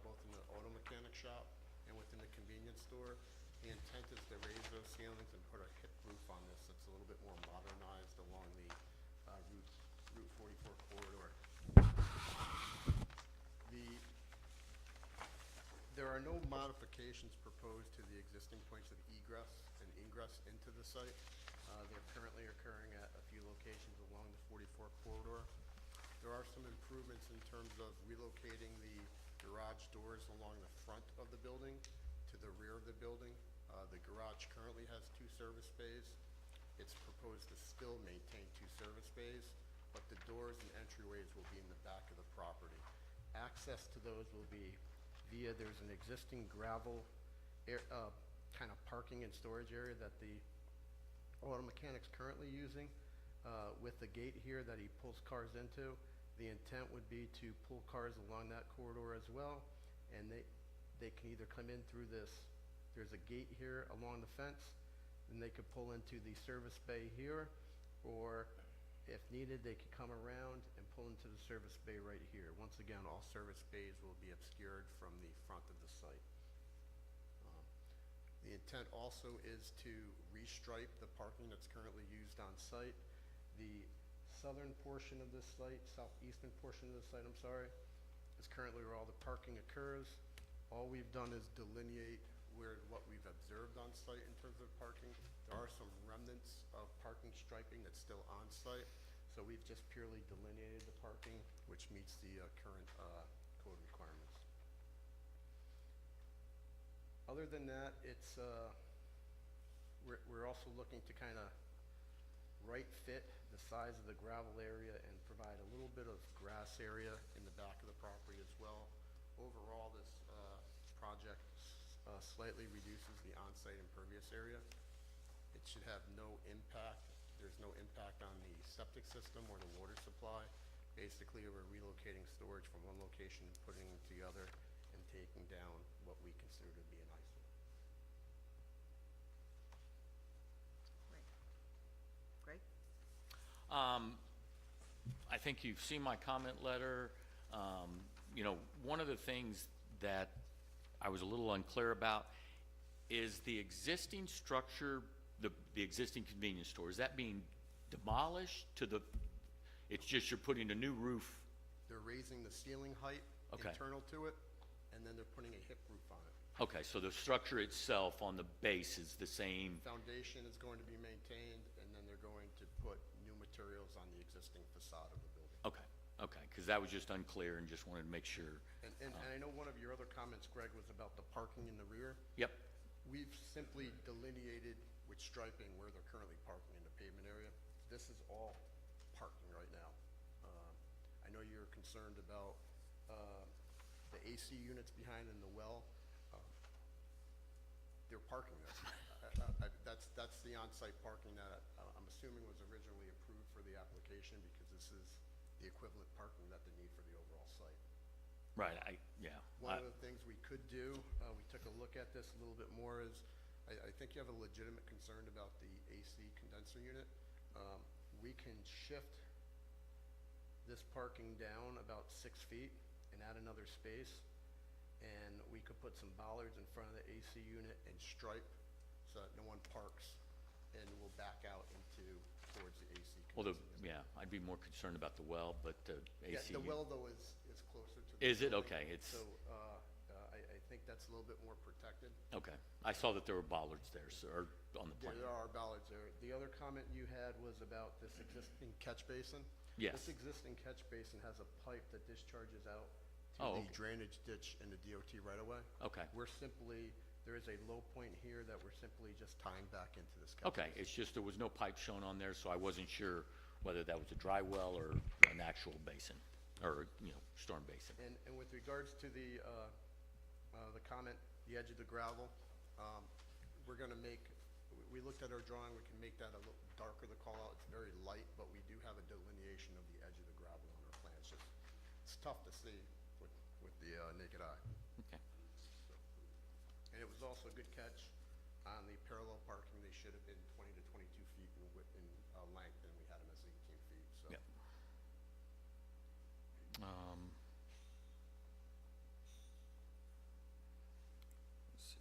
both in the auto mechanic shop and within the convenience store. The intent is to raise those ceilings and put a hip roof on this that's a little bit more modernized along the Route 44 corridor. There are no modifications proposed to the existing points of egress and ingress into the site. They're currently occurring at a few locations along the 44 corridor. There are some improvements in terms of relocating the garage doors along the front of the building to the rear of the building. The garage currently has 2 service bays. It's proposed to still maintain 2 service bays, but the doors and entryways will be in the back of the property. Access to those will be via, there's an existing gravel kind of parking and storage area that the auto mechanic's currently using with the gate here that he pulls cars into. The intent would be to pull cars along that corridor as well, and they can either come in through this, there's a gate here along the fence, and they could pull into the service bay here, or if needed, they could come around and pull into the service bay right here. Once again, all service bays will be obscured from the front of the site. The intent also is to restripe the parking that's currently used on site. The southern portion of this site, southeastern portion of the site, I'm sorry, is currently where all the parking occurs. All we've done is delineate what we've observed on site in terms of parking. There are some remnants of parking striping that's still on site, so we've just purely delineated the parking, which meets the current code requirements. Other than that, it's, we're also looking to kind of right fit the size of the gravel area and provide a little bit of grass area in the back of the property as well. Overall, this project slightly reduces the on-site impervious area. It should have no impact. There's no impact on the septic system or the water supply. Basically, we're relocating storage from one location, putting it to the other, and taking down what we consider to be an eyesore. Great. I think you've seen my comment letter. You know, one of the things that I was a little unclear about is the existing structure, the existing convenience store, is that being demolished to the, it's just you're putting a new roof? They're raising the ceiling height Okay. internal to it, and then they're putting a hip roof on it. Okay, so the structure itself on the base is the same? Foundation is going to be maintained, and then they're going to put new materials on the existing facade of the building. Okay, because that was just unclear and just wanted to make sure. And I know one of your other comments, Greg, was about the parking in the rear. Yep, We've simply delineated with striping where they're currently parking in the pavement area. This is all parking right now. I know you're concerned about the AC units behind in the well. They're parking there. That's the on-site parking that I'm assuming was originally approved for the application, because this is the equivalent parking that they need for the overall site. right, One of the things we could do, we took a look at this a little bit more, is I think you have a legitimate concern about the AC condenser unit. We can shift this parking down about 6 feet and add another space, and we could put some bollards in front of the AC unit and stripe so that no one parks and will back out towards the AC well, condenser unit. I'd be more concerned about the well, but the Yeah, AC. the well, though, is closer to the Is it? building, Okay, it's- So, I think that's a little bit more protected. Okay, I saw that there were bollards there, so, or on the Yeah, plan. there are bollards there. The other comment you had was about this existing catch basin. Yes. This existing catch basin has a pipe that discharges out to Oh, the okay. drainage ditch in the DOT right away. Okay. There is a low point here that we're simply just tying back into this catch Okay, basin. it's just there was no pipe shown on there, so I wasn't sure whether that was a dry well or an actual basin, or, storm basin. And with regards to the comment, the edge of the gravel, we're gonna we looked at our drawing, we can make that a little darker, the call out, it's very light, but we do have a delineation of the edge of the gravel on our plan. It's tough to see with the naked eye. Okay. And it was also a good catch on the parallel parking. They should have been 20 to 22 feet in width, in length, and we had them as 18 feet, so. Yep. Let's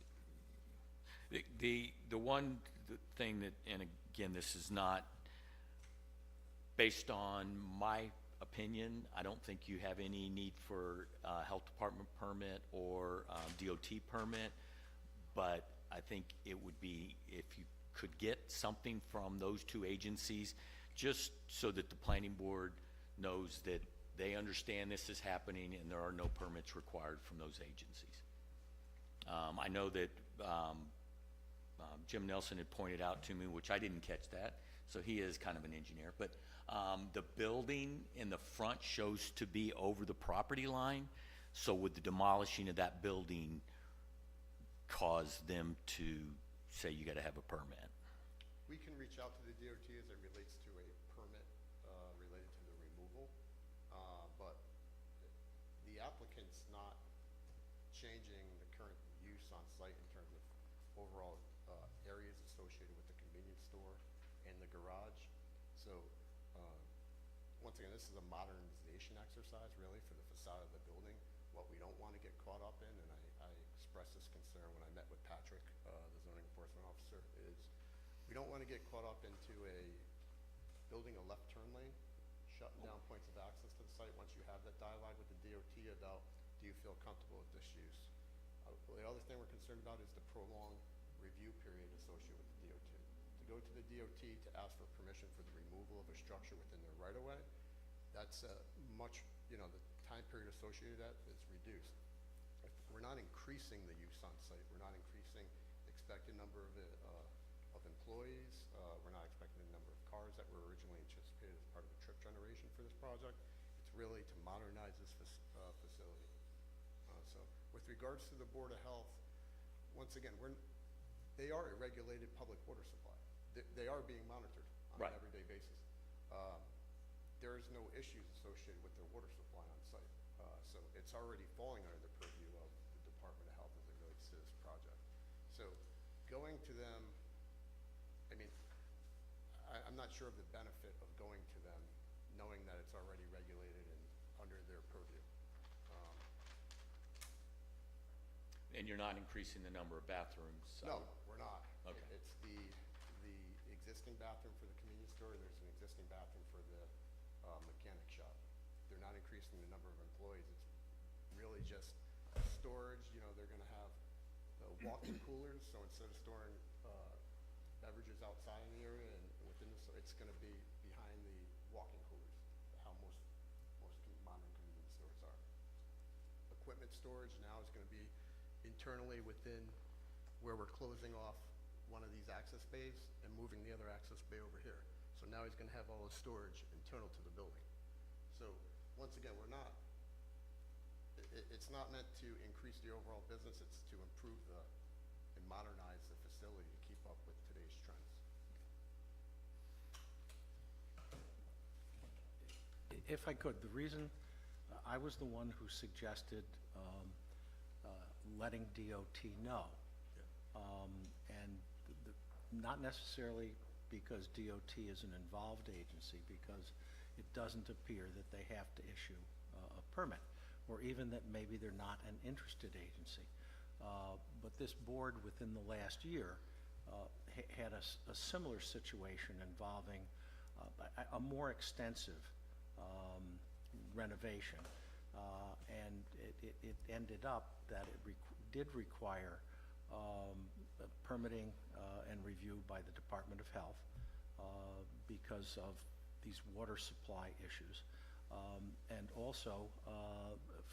see. The one thing that, and again, this is not based on my opinion, I don't think you have any need for a health department permit or DOT permit, but I think it would be, if you could get something from those two agencies, just so that the planning board knows that they understand this is happening and there are no permits required from those agencies. I know that Jim Nelson had pointed out to me, which I didn't catch that, so he is kind of an engineer, but the building in the front shows to be over the property line, so would the demolishing of that building cause them to say you gotta have a permit? We can reach out to the DOT as it relates to a permit related to the removal, but the applicant's not changing the current use on site in terms of overall areas associated with the convenience store and the garage. So, once again, this is a modernization exercise really for the facade of the building. What we don't want to get caught up in, and I expressed this concern when I met with Patrick, the zoning enforcement officer, is we don't want to get caught up into building a left turn lane shutting down points of access to the site once you have that dialogue with the DOT about, do you feel comfortable with this use? The other thing we're concerned about is the prolonged review period associated with the DOT. To go to the DOT to ask for permission for the removal of a structure within their right-of-way, that's much, the time period associated with that is reduced. If we're not increasing the use on site, we're not increasing the expected number of employees, we're not expecting the number of cars that were originally anticipated as part of the trip generation for this project. It's really to modernize this facility. So with regards to the Board of Health, once again, they are a regulated public water supply. They are being monitored on Right. an everyday basis. There is no issues associated with their water supply on site. So it's already falling under the purview of the Department of Health as it relates to this project. So going to them, I'm not sure of the benefit of going to them knowing that it's already regulated and under their purview. And you're not increasing the number of bathrooms? No, we're not. Okay. It's the existing bathroom for the convenience store, and there's an existing bathroom for the mechanic shop. They're not increasing the number of employees. It's really just storage. They're gonna have walk-in coolers, so instead of storing beverages outside in the area and within the store, it's gonna be behind the walk-in coolers, how most modern convenience stores are. Equipment storage now is gonna be internally within where we're closing off one of these access bays and moving the other access bay over here. So now he's gonna have all his storage internal to the building. So, once again, it's not meant to increase the overall business, it's to improve and modernize the facility to keep up with today's trends. If I could, the reason, I was the one who suggested letting DOT know. And not necessarily because DOT is an involved agency, because it doesn't appear that they have to issue a permit, or even that maybe they're not an interested agency. But this board within the last year had a similar situation involving a more extensive renovation. And it ended up that it did require permitting and review by the Department of Health because of these water supply issues, and also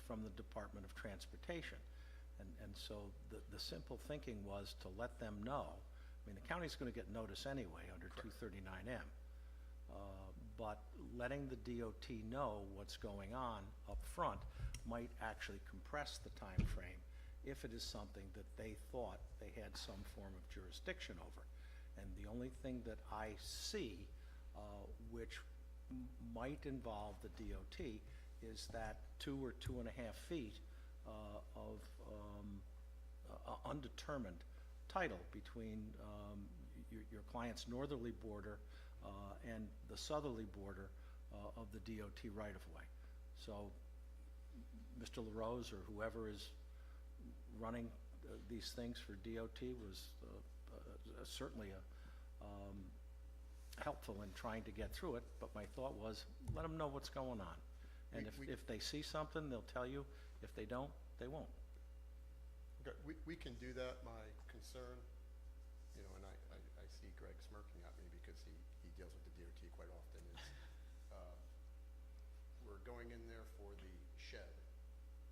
from the Department of Transportation. And so the simple thinking was to let them know. I mean, the county's going to get notice anyway under 239M. But letting the DOT know what's going on up front might actually compress the time frame if it is something that they thought they had some form of jurisdiction over. And the only thing that I see which might involve the DOT is that 2 or 2.5 feet of undetermined title between your client's northerly border and the southerly border of the DOT right-of-way. So Mr. LaRose or whoever is running these things for DOT was certainly helpful in trying to get through it, but my thought was, let them know what's going on. And if they see something, they'll tell you. If they don't, they won't. Okay, we can do that. My concern, and I see Greg smirking at me because he deals with the DOT quite often, is we're going in there for the shed,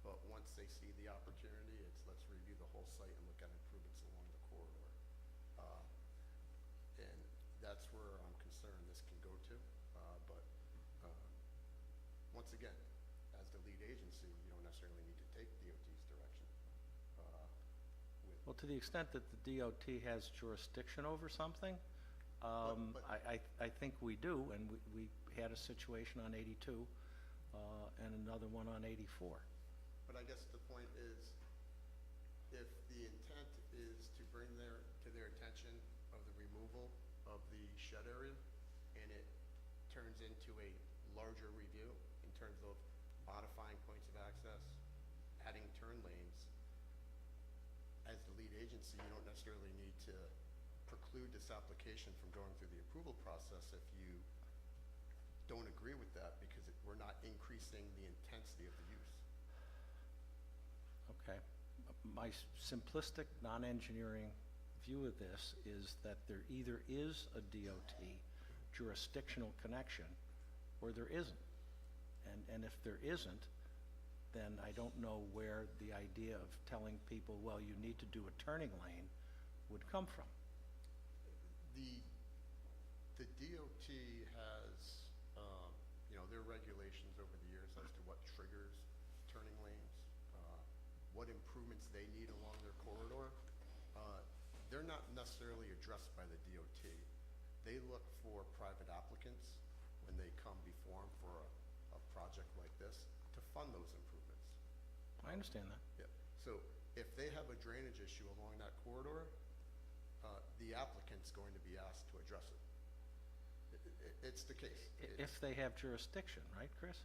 but once they see the opportunity, it's let's review the whole site and look at improvements along the corridor. And that's where I'm concerned this can go to. But once again, as the lead agency, you don't necessarily need to take DOT's direction. Well, to the extent that the DOT has jurisdiction over something, I think we do, and we had a situation on 82 and another one on 84. But I guess the point is, if the intent is to bring to their attention of the removal of the shed area, and it turns into a larger review in terms of modifying points of access, adding turn lanes, as the lead agency, you don't necessarily need to preclude this application from going through the approval process if you don't agree with that because we're not increasing the intensity of the use. Okay. My simplistic, non-engineering view of this is that there either is a DOT jurisdictional connection or there isn't. And if there isn't, then I don't know where the idea of telling people, well, you need to do a turning lane would come from. The DOT has, their regulations over the years as to what triggers turning lanes, what improvements they need along their corridor. They're not necessarily addressed by the DOT. They look for private applicants when they come before them for a project like this to fund those improvements. I understand that. Yeah, so if they have a drainage issue along that corridor, the applicant's going to be asked to address it. It's the case. If they have jurisdiction, right, Chris?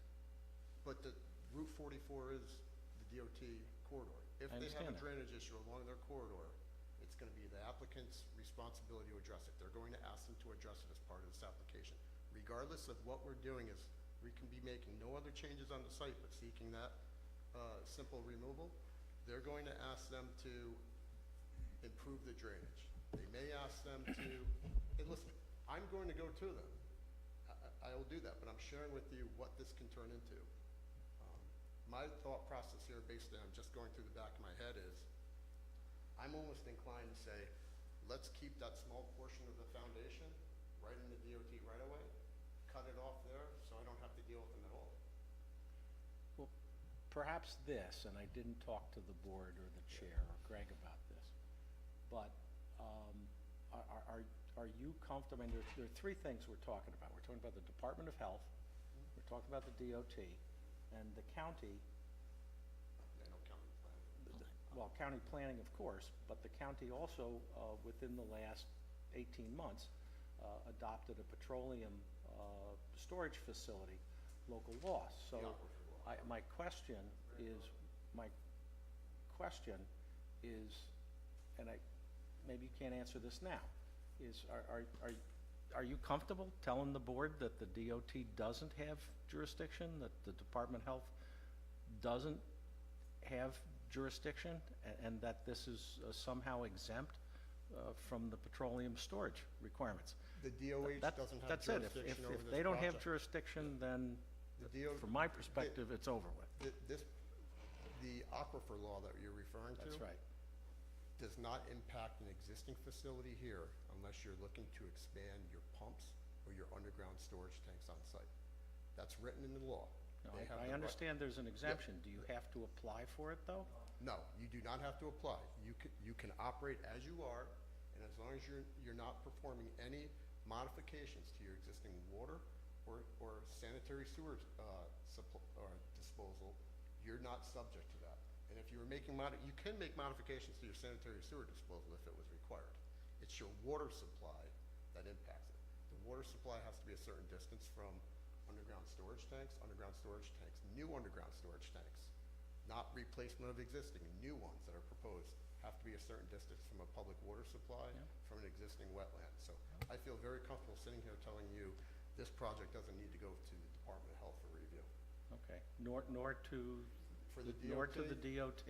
But the Route 44 is the DOT corridor. If I they have a understand that. drainage issue along their corridor, it's gonna be the applicant's responsibility to address it. They're going to ask them to address it as part of this application. Regardless of what we're doing is, we can be making no other changes on the site but seeking that simple removal. They're going to ask them to improve the drainage. They may ask them to, hey, listen, I'm going to go to them. I will do that, but I'm sharing with you what this can turn into. My thought process here, based on just going through the back of my head, is I'm almost inclined to say, let's keep that small portion of the foundation right in the DOT right away, cut it off there, so I don't have to deal with them at all. Well, perhaps this, and I didn't talk to the board or the chair or Greg about this, but are you comfortable, I mean, there are three things we're talking about. We're talking about the Department of Health, we're talking about the DOT, and the county, Yeah, no county plan. well, county planning, of course, but the county also, within the last 18 months, adopted a petroleum storage facility, local law. So The aquifer law. my question is, and maybe you can't answer this now, is are you comfortable telling the board that the DOT doesn't have jurisdiction, that the Department of Health doesn't have jurisdiction, and that this is somehow exempt from the petroleum storage requirements? The DOH doesn't have That's it. jurisdiction over this If they don't have project. jurisdiction, then, The DO from my perspective, it's over with. The aquifer law that you're referring to. That's right. Does not impact an existing facility here unless you're looking to expand your pumps or your underground storage tanks on site. That's written in the law. No, They have I the right- understand there's an exemption. Do you have to apply for it, though? No, you do not have to apply. You can operate as you are, and as long as you're not performing any modifications to your existing water or sanitary sewer disposal, you're not subject to that. And if you were making you can make modifications to your sanitary sewer disposal if it was required. It's your water supply that impacts it. The water supply has to be a certain distance from underground storage tanks, new underground storage tanks, not replacement of existing, new ones that are proposed have to be a certain distance from a public water supply, from an existing wetland. So I feel very comfortable sitting here telling you this project doesn't need to go to the Department of Health for review. Okay. Nor to For the nor to DOT, the DOT.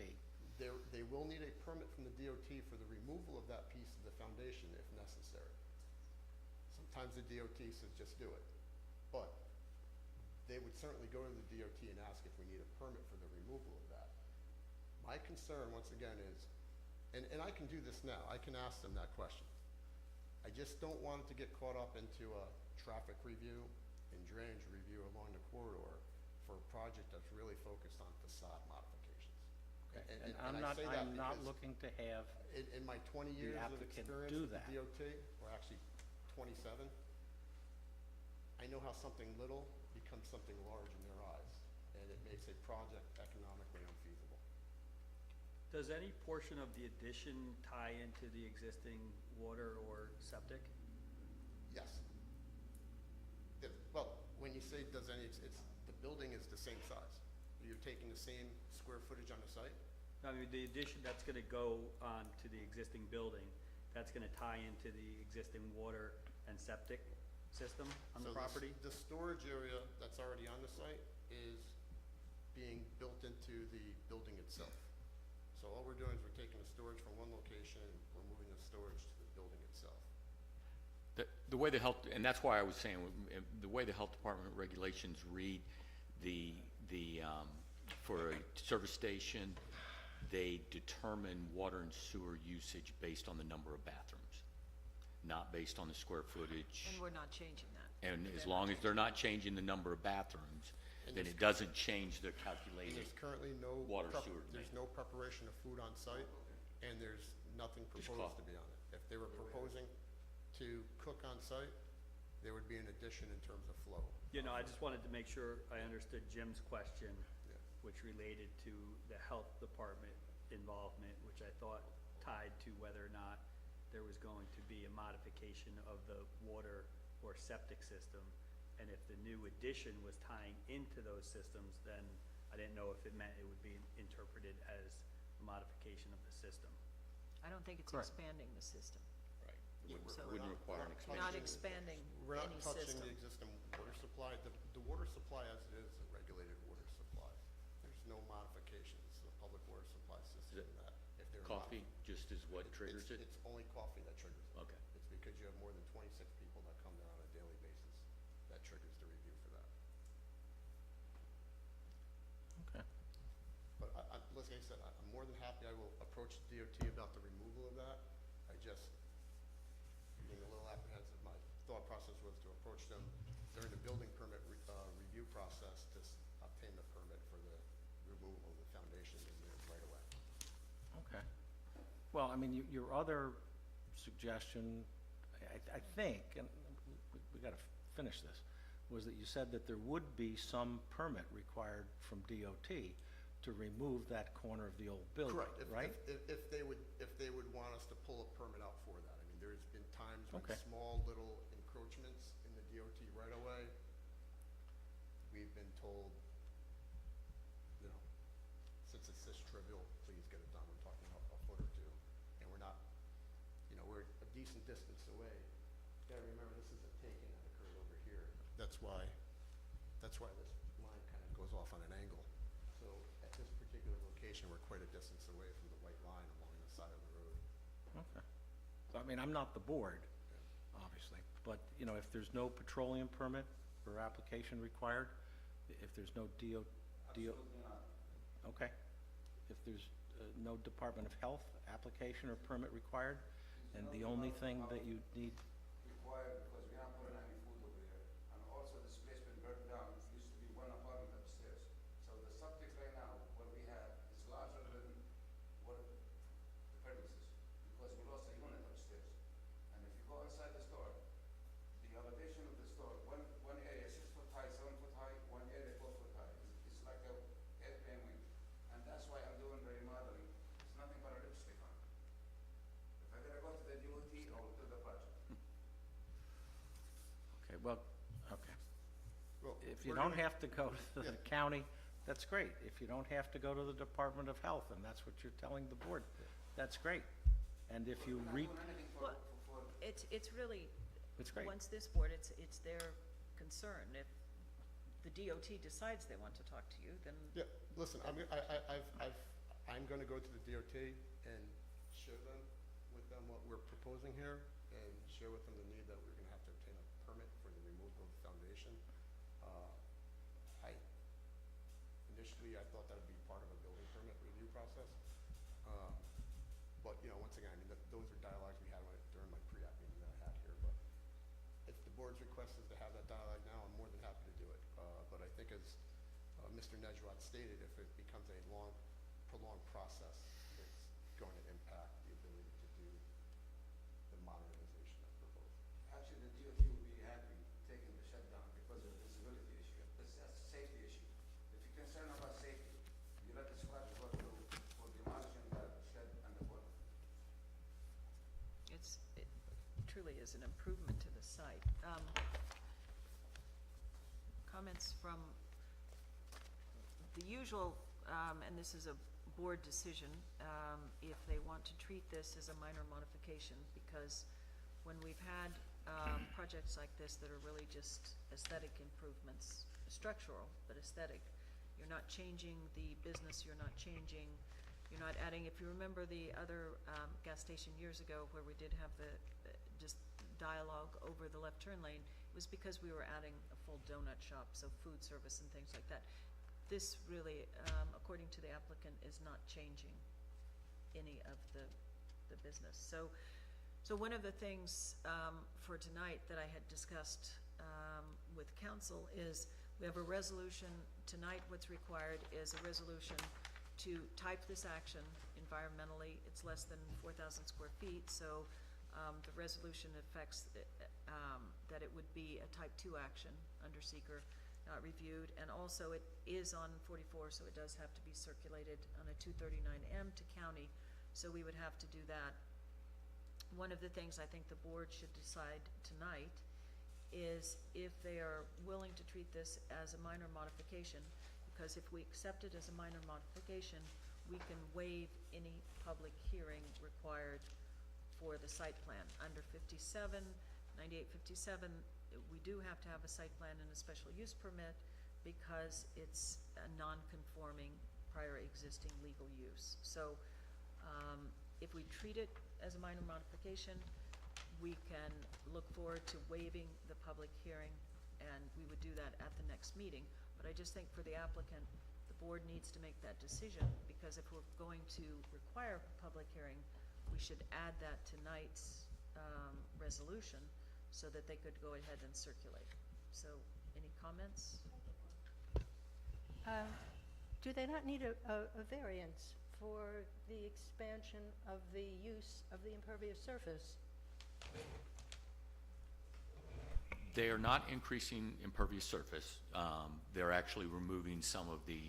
They will need a permit from the DOT for the removal of that piece of the foundation if necessary. Sometimes the DOT says just do it, but they would certainly go to the DOT and ask if we need a permit for the removal of that. My concern, once again, is, and I can do this now, I can ask them that question. I just don't want it to get caught up into a traffic review and drainage review along the corridor for a project that's really focused on facade modifications. Okay. And I'm I say that not because looking to have, in my 20 years of applicant experience do with the that. DOT, or actually 27, I know how something little becomes something large in their eyes, and it makes a project economically unfeasible. Does any portion of the addition tie into the existing water or septic? Yes. Well, when you say does any, it's the building is the same size. You're taking the same square footage on the site? I mean, the addition that's gonna go on to the existing building, that's gonna tie into the existing water and septic system on So the property? The storage area that's already on the site is being built into the building itself. So all we're doing is we're taking the storage from one location, and we're moving the storage to the building itself. The way the health, and that's why I was saying, the way the health department regulations read, for a service station, they determine water and sewer usage based on the number of bathrooms, not based on the square footage. And we're not changing that. And as long as they're not changing the number of bathrooms, then it doesn't change their And calculated. there's currently no. Water, sewer, There's no preparation of food on site, and there's nothing Just proposed coffee. to be on it. If they were proposing to cook on site, there would be an addition in terms of flow. You know, I just wanted to make sure I understood Jim's question, Yeah. which related to the health department involvement, which I thought tied to whether or not there was going to be a modification of the water or septic system. And if the new addition was tying into those systems, then I didn't know if it meant it would be interpreted as a modification of the system. I don't think it's Correct. expanding the system. Right. So- Wouldn't require an We're Not expansion. expanding We're not any touching system. the existing water supply. The water supply as it is a regulated water supply. There's no modifications to the public water supply system it that if they're. Coffee just is what triggers it? It's only coffee that triggers it. Okay. It's because you have more than 26 people that come there on a daily basis. That triggers the review for that. Okay. But like I said, I'm more than happy. I will approach the DOT about the removal of that. I just, being a little apprehensive, my thought process was to approach them during the building permit review process to obtain the permit for the removal of the foundation in there right away. Okay. Well, I mean, your other suggestion, I think, and we gotta finish this, was that you said that there would be some permit required from DOT to remove that corner of the old building, Correct. right? If they would want us to pull a permit out for that. I mean, there's been times when Okay. small little encroachments in the DOT right away, we've been told, you know, since it's this trivial, please get it done. We're talking about a foot or two, and we're not, you know, we're a decent distance away. You gotta remember, this is a taking that occurred over here. That's why this line kind of goes off on an angle. So at this particular location, we're quite a distance away from the white line along the side of the road. Okay. So, I mean, I'm not the board, obviously, but, you know, if there's no petroleum permit or application required, if there's no okay. If there's no Department of Health application or permit required, and the only thing that you need, required because we're not putting any food over there. And also this place been burned down. It used to be one apartment upstairs. So the septic right now, what we have is larger than what the premises, because we lost a unit upstairs. And if you go inside the store, the elevation of the store, one area 6 foot high, 7 foot high, one area 4 foot high. It's like a airplane wing. And that's why I'm doing the remodeling. It's nothing but a lipstick on it. If I gotta go to the DOT, I will do the project. okay, well, okay. Well, If you we're don't gonna- have to go to the county, that's great. If you don't have to go to the Department of Health, and that's what you're telling the board, that's great. And if you We're not read, doing anything Well, for It's really, it's great. once this board, it's their concern. If the DOT decides they want to talk to you, then Yeah, listen, I'm gonna go to the DOT and share with them what we're proposing here, and share with them the need that we're gonna have to obtain a permit for the removal of the foundation. Initially, I thought that would be part of a building permit review process. But, you know, once again, I mean, those are dialogues we had during my pre-app meeting that I had here, but if the board's request is to have that dialogue now, I'm more than happy to do it. But I think as Mr. Nejrod stated, if it becomes a long, prolonged process, it's going to impact the ability to do the modernization that's proposed. Actually, the DOT will be happy taking the shutdown because of the visibility issue. That's a safety issue. If you're concerned about safety, you let the squad go through for demolishing the shed and the corner. it truly is an improvement to the site. Comments from the usual, and this is a board decision, if they want to treat this as a minor modification, because when we've had projects like this that are really just aesthetic improvements, structural, but aesthetic. You're not changing the business, you're not adding, if you remember the other gas station years ago where we did have the just dialogue over the left turn lane, it was because we were adding a full donut shop, so food service and things like that. This really, according to the applicant, is not changing any of the business. So one of the things for tonight that I had discussed with council is we have a resolution. Tonight what's required is a resolution to type this action environmentally. It's less than 4,000 square feet, so the resolution affects that it would be a type 2 action under seeker, not reviewed. And also it is on 44, so it does have to be circulated on a 239M to county, so we would have to do that. One of the things I think the board should decide tonight is if they are willing to treat this as a minor modification, because if we accept it as a minor modification, we can waive any public hearing required for the site plan. Under 9857, we do have to have a site plan and a special use permit because it's a non-conforming prior existing legal use. So if we treat it as a minor modification, we can look forward to waiving the public hearing, and we would do that at the next meeting. But I just think for the applicant, the board needs to make that decision, because if we're going to require a public hearing, we should add that to tonight's resolution so that they could go ahead and circulate. So, any comments? Do they not need a variance for the expansion of the use of the impervious surface? They are not increasing impervious surface. They're actually removing some of the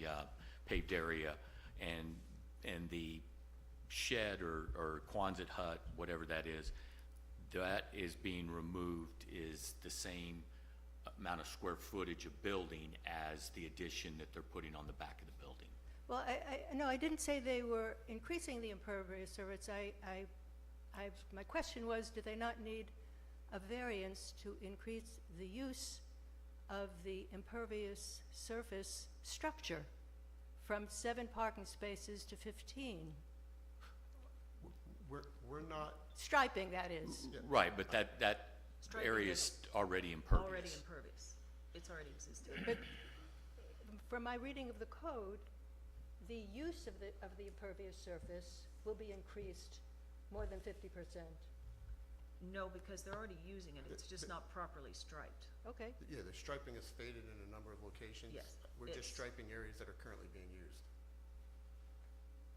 paved area, and the shed or Quonset hut, whatever that is being removed is the same amount of square footage of building as the addition that they're putting on the back of the building. Well, no, I didn't say they were increasing the impervious surface. My question was, do they not need a variance to increase the use of the impervious surface structure from 7 parking spaces to 15? We're not, Striping, that is. Right, but that Striping area is is already impervious. Already impervious. It's already existing. But from my reading of the code, the use of the impervious surface will be increased more than 50%. No, because they're already using it. It's just not properly striped. Okay. yeah, the striping is faded in a number of locations. Yes, We're just it's- striping areas that are currently being used.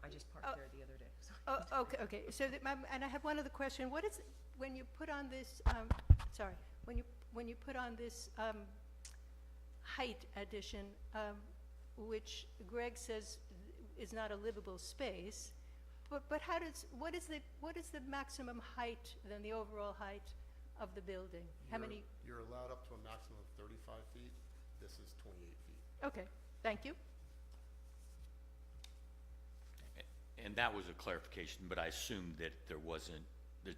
I just parked Oh. there the other day. So. Oh, okay. So, and I have one other question. What is, when you put on this, when you put on this height addition, which Greg says is not a livable space, but what is the maximum height than the overall height of the building? How many? You're allowed up to a maximum of 35 feet. This is 28 feet. Okay, thank you. And that was a clarification, but I assumed that there wasn't,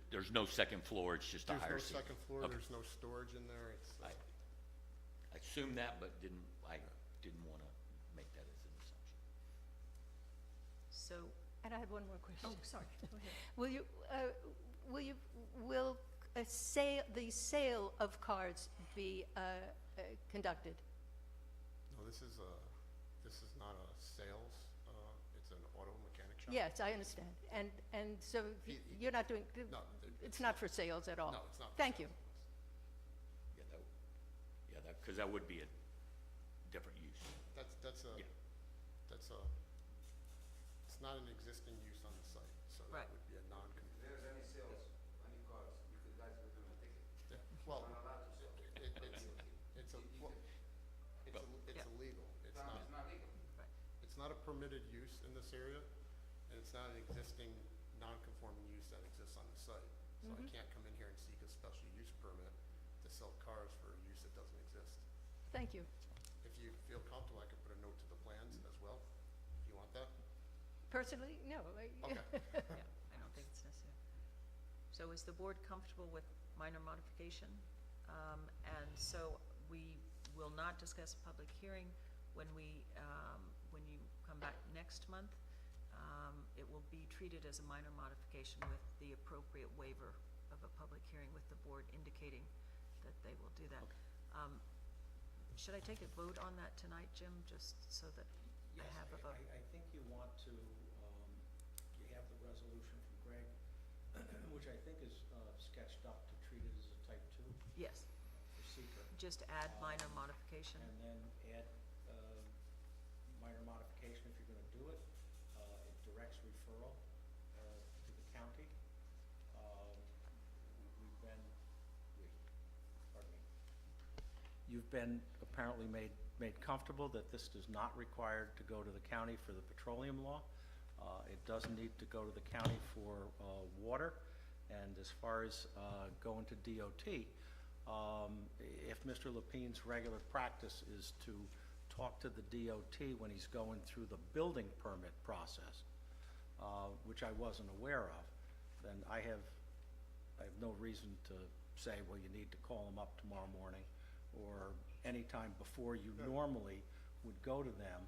there's no second floor, it's just a There's higher no ceiling. second floor, Okay. there's no storage in there, it's, I assumed that, but I didn't want to make that as an assumption. So, And I have one more question. oh, sorry. Go ahead. Will the sale of cars be conducted? no, this is not a sales, it's an auto mechanic shop. Yes, I understand. And so you're not doing, No, it's not for sales at all? No, it's not. for Thank you. sales. Because that would be a different use. That's a, Yeah. it's not an existing use on the site, so Right. that would be a If non-conforming. there's any sales, any cars, you could guys give them a ticket. Yeah, well, You're not allowed to sell. it's Yeah. illegal. It's No, not, it's not legal. it's not a permitted use in this area, and it's not an existing non-conforming use that exists on the site. So I can't come in here and seek a special use permit to sell cars for a use that doesn't exist. Thank you. If you feel comfortable, I could put a note to the plans as well, if you want that. Personally, no. Okay. Yeah, I don't think it's necessary. So is the board comfortable with minor modification. And so we will not discuss a public hearing when you come back next month. It will be treated as a minor modification with the appropriate waiver of a public hearing with the board indicating that they will do that. Should I take a vote on that tonight, Jim, just so that I have a vote? I think you want to, you have the resolution from Greg, which I think is sketched up to treat it as a type 2 Yes, for seeker. just add minor modification. And then add minor modification if you're gonna do it. It directs referral to the county. You've been apparently made comfortable that this is not required to go to the county for the petroleum law. It doesn't need to go to the county for water. And as far as going to DOT, if Mr. Lepine's regular practice is to talk to the DOT when he's going through the building permit process, which I wasn't aware of, then I have no reason to say, well, you need to call him up tomorrow morning or anytime before you normally would go to them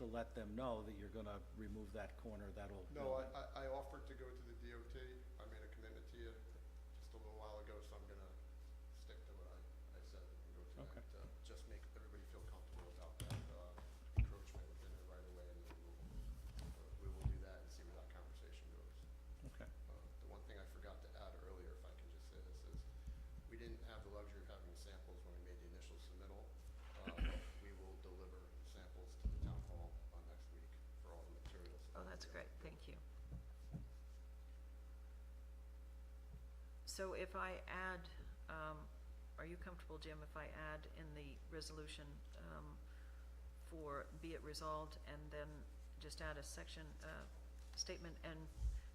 to let them know that you're gonna remove that corner, that old building. No, I offered to go to the DOT. I made a commitment to you just a little while ago, so I'm gonna stick to what I said and go to Okay. that. Just make everybody feel comfortable about that encroachment within the right of way, and then we will do that and see where that conversation goes. Okay. The one thing I forgot to add earlier, if I can just say this, is we didn't have the luxury of having samples when we made the initial submittal. We will deliver samples to the town hall next week for all the materials. Oh, that's great, thank you. So if I add, are you comfortable, Jim, if I add in the resolution for be it resolved, and then just add a section, statement, and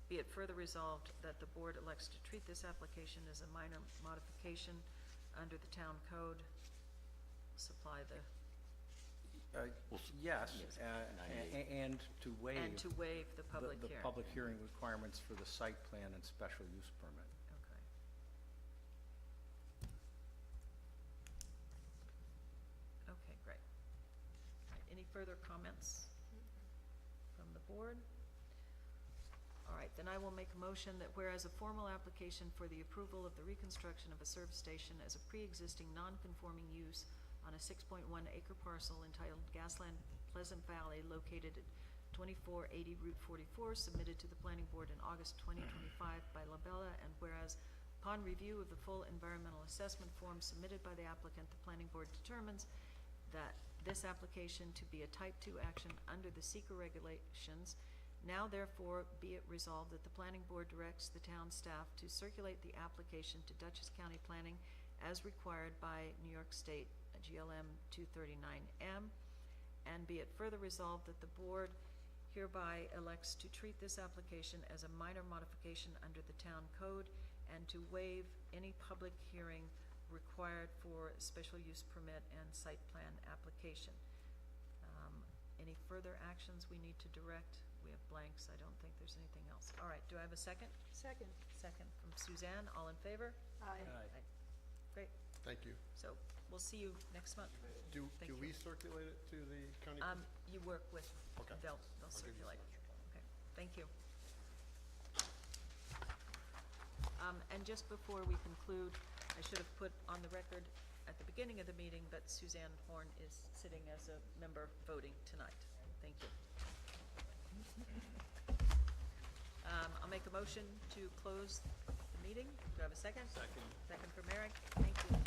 be it further resolved that the board elects to treat this application as a minor modification under the town code, supply the, Yes, Yes. and to waive. and to waive the public The hearing. public hearing requirements for the site plan and special use permit. Okay. Okay, great. All right, any further comments from the board? All right, then I will make a motion that whereas a formal application for the approval of the reconstruction of a service station as a pre-existing non-conforming use on a 6.1 acre parcel entitled Gasland Pleasant Valley located at 2480 Route 44, submitted to the planning board in August 2025 by Labella, and whereas upon review of the full environmental assessment form submitted by the applicant, the planning board determines that this application to be a type 2 action under the seeker regulations. Now therefore be it resolved that the planning board directs the town staff to circulate the application to Dutchess County Planning as required by New York State GLM 239M, and be it further resolved that the board hereby elects to treat this application as a minor modification under the town code and to waive any public hearing required for special use permit and site plan application. Any further actions we need to direct? We have blanks, I don't think there's anything else. All right, do I have a second? Second. Second from Suzanne, all in favor? Aye. Aye. Great, Thank you. so we'll see you next month. Do Thank we you. circulate it to the county? You work with, Okay. they'll I'll give you circulate. some. Okay, thank you. And just before we conclude, I should have put on the record at the beginning of the meeting that Suzanne Horn is sitting as a member voting tonight. Thank you. I'll make a motion to close the meeting. Do I have a second? Second. Second from Eric. Thank you.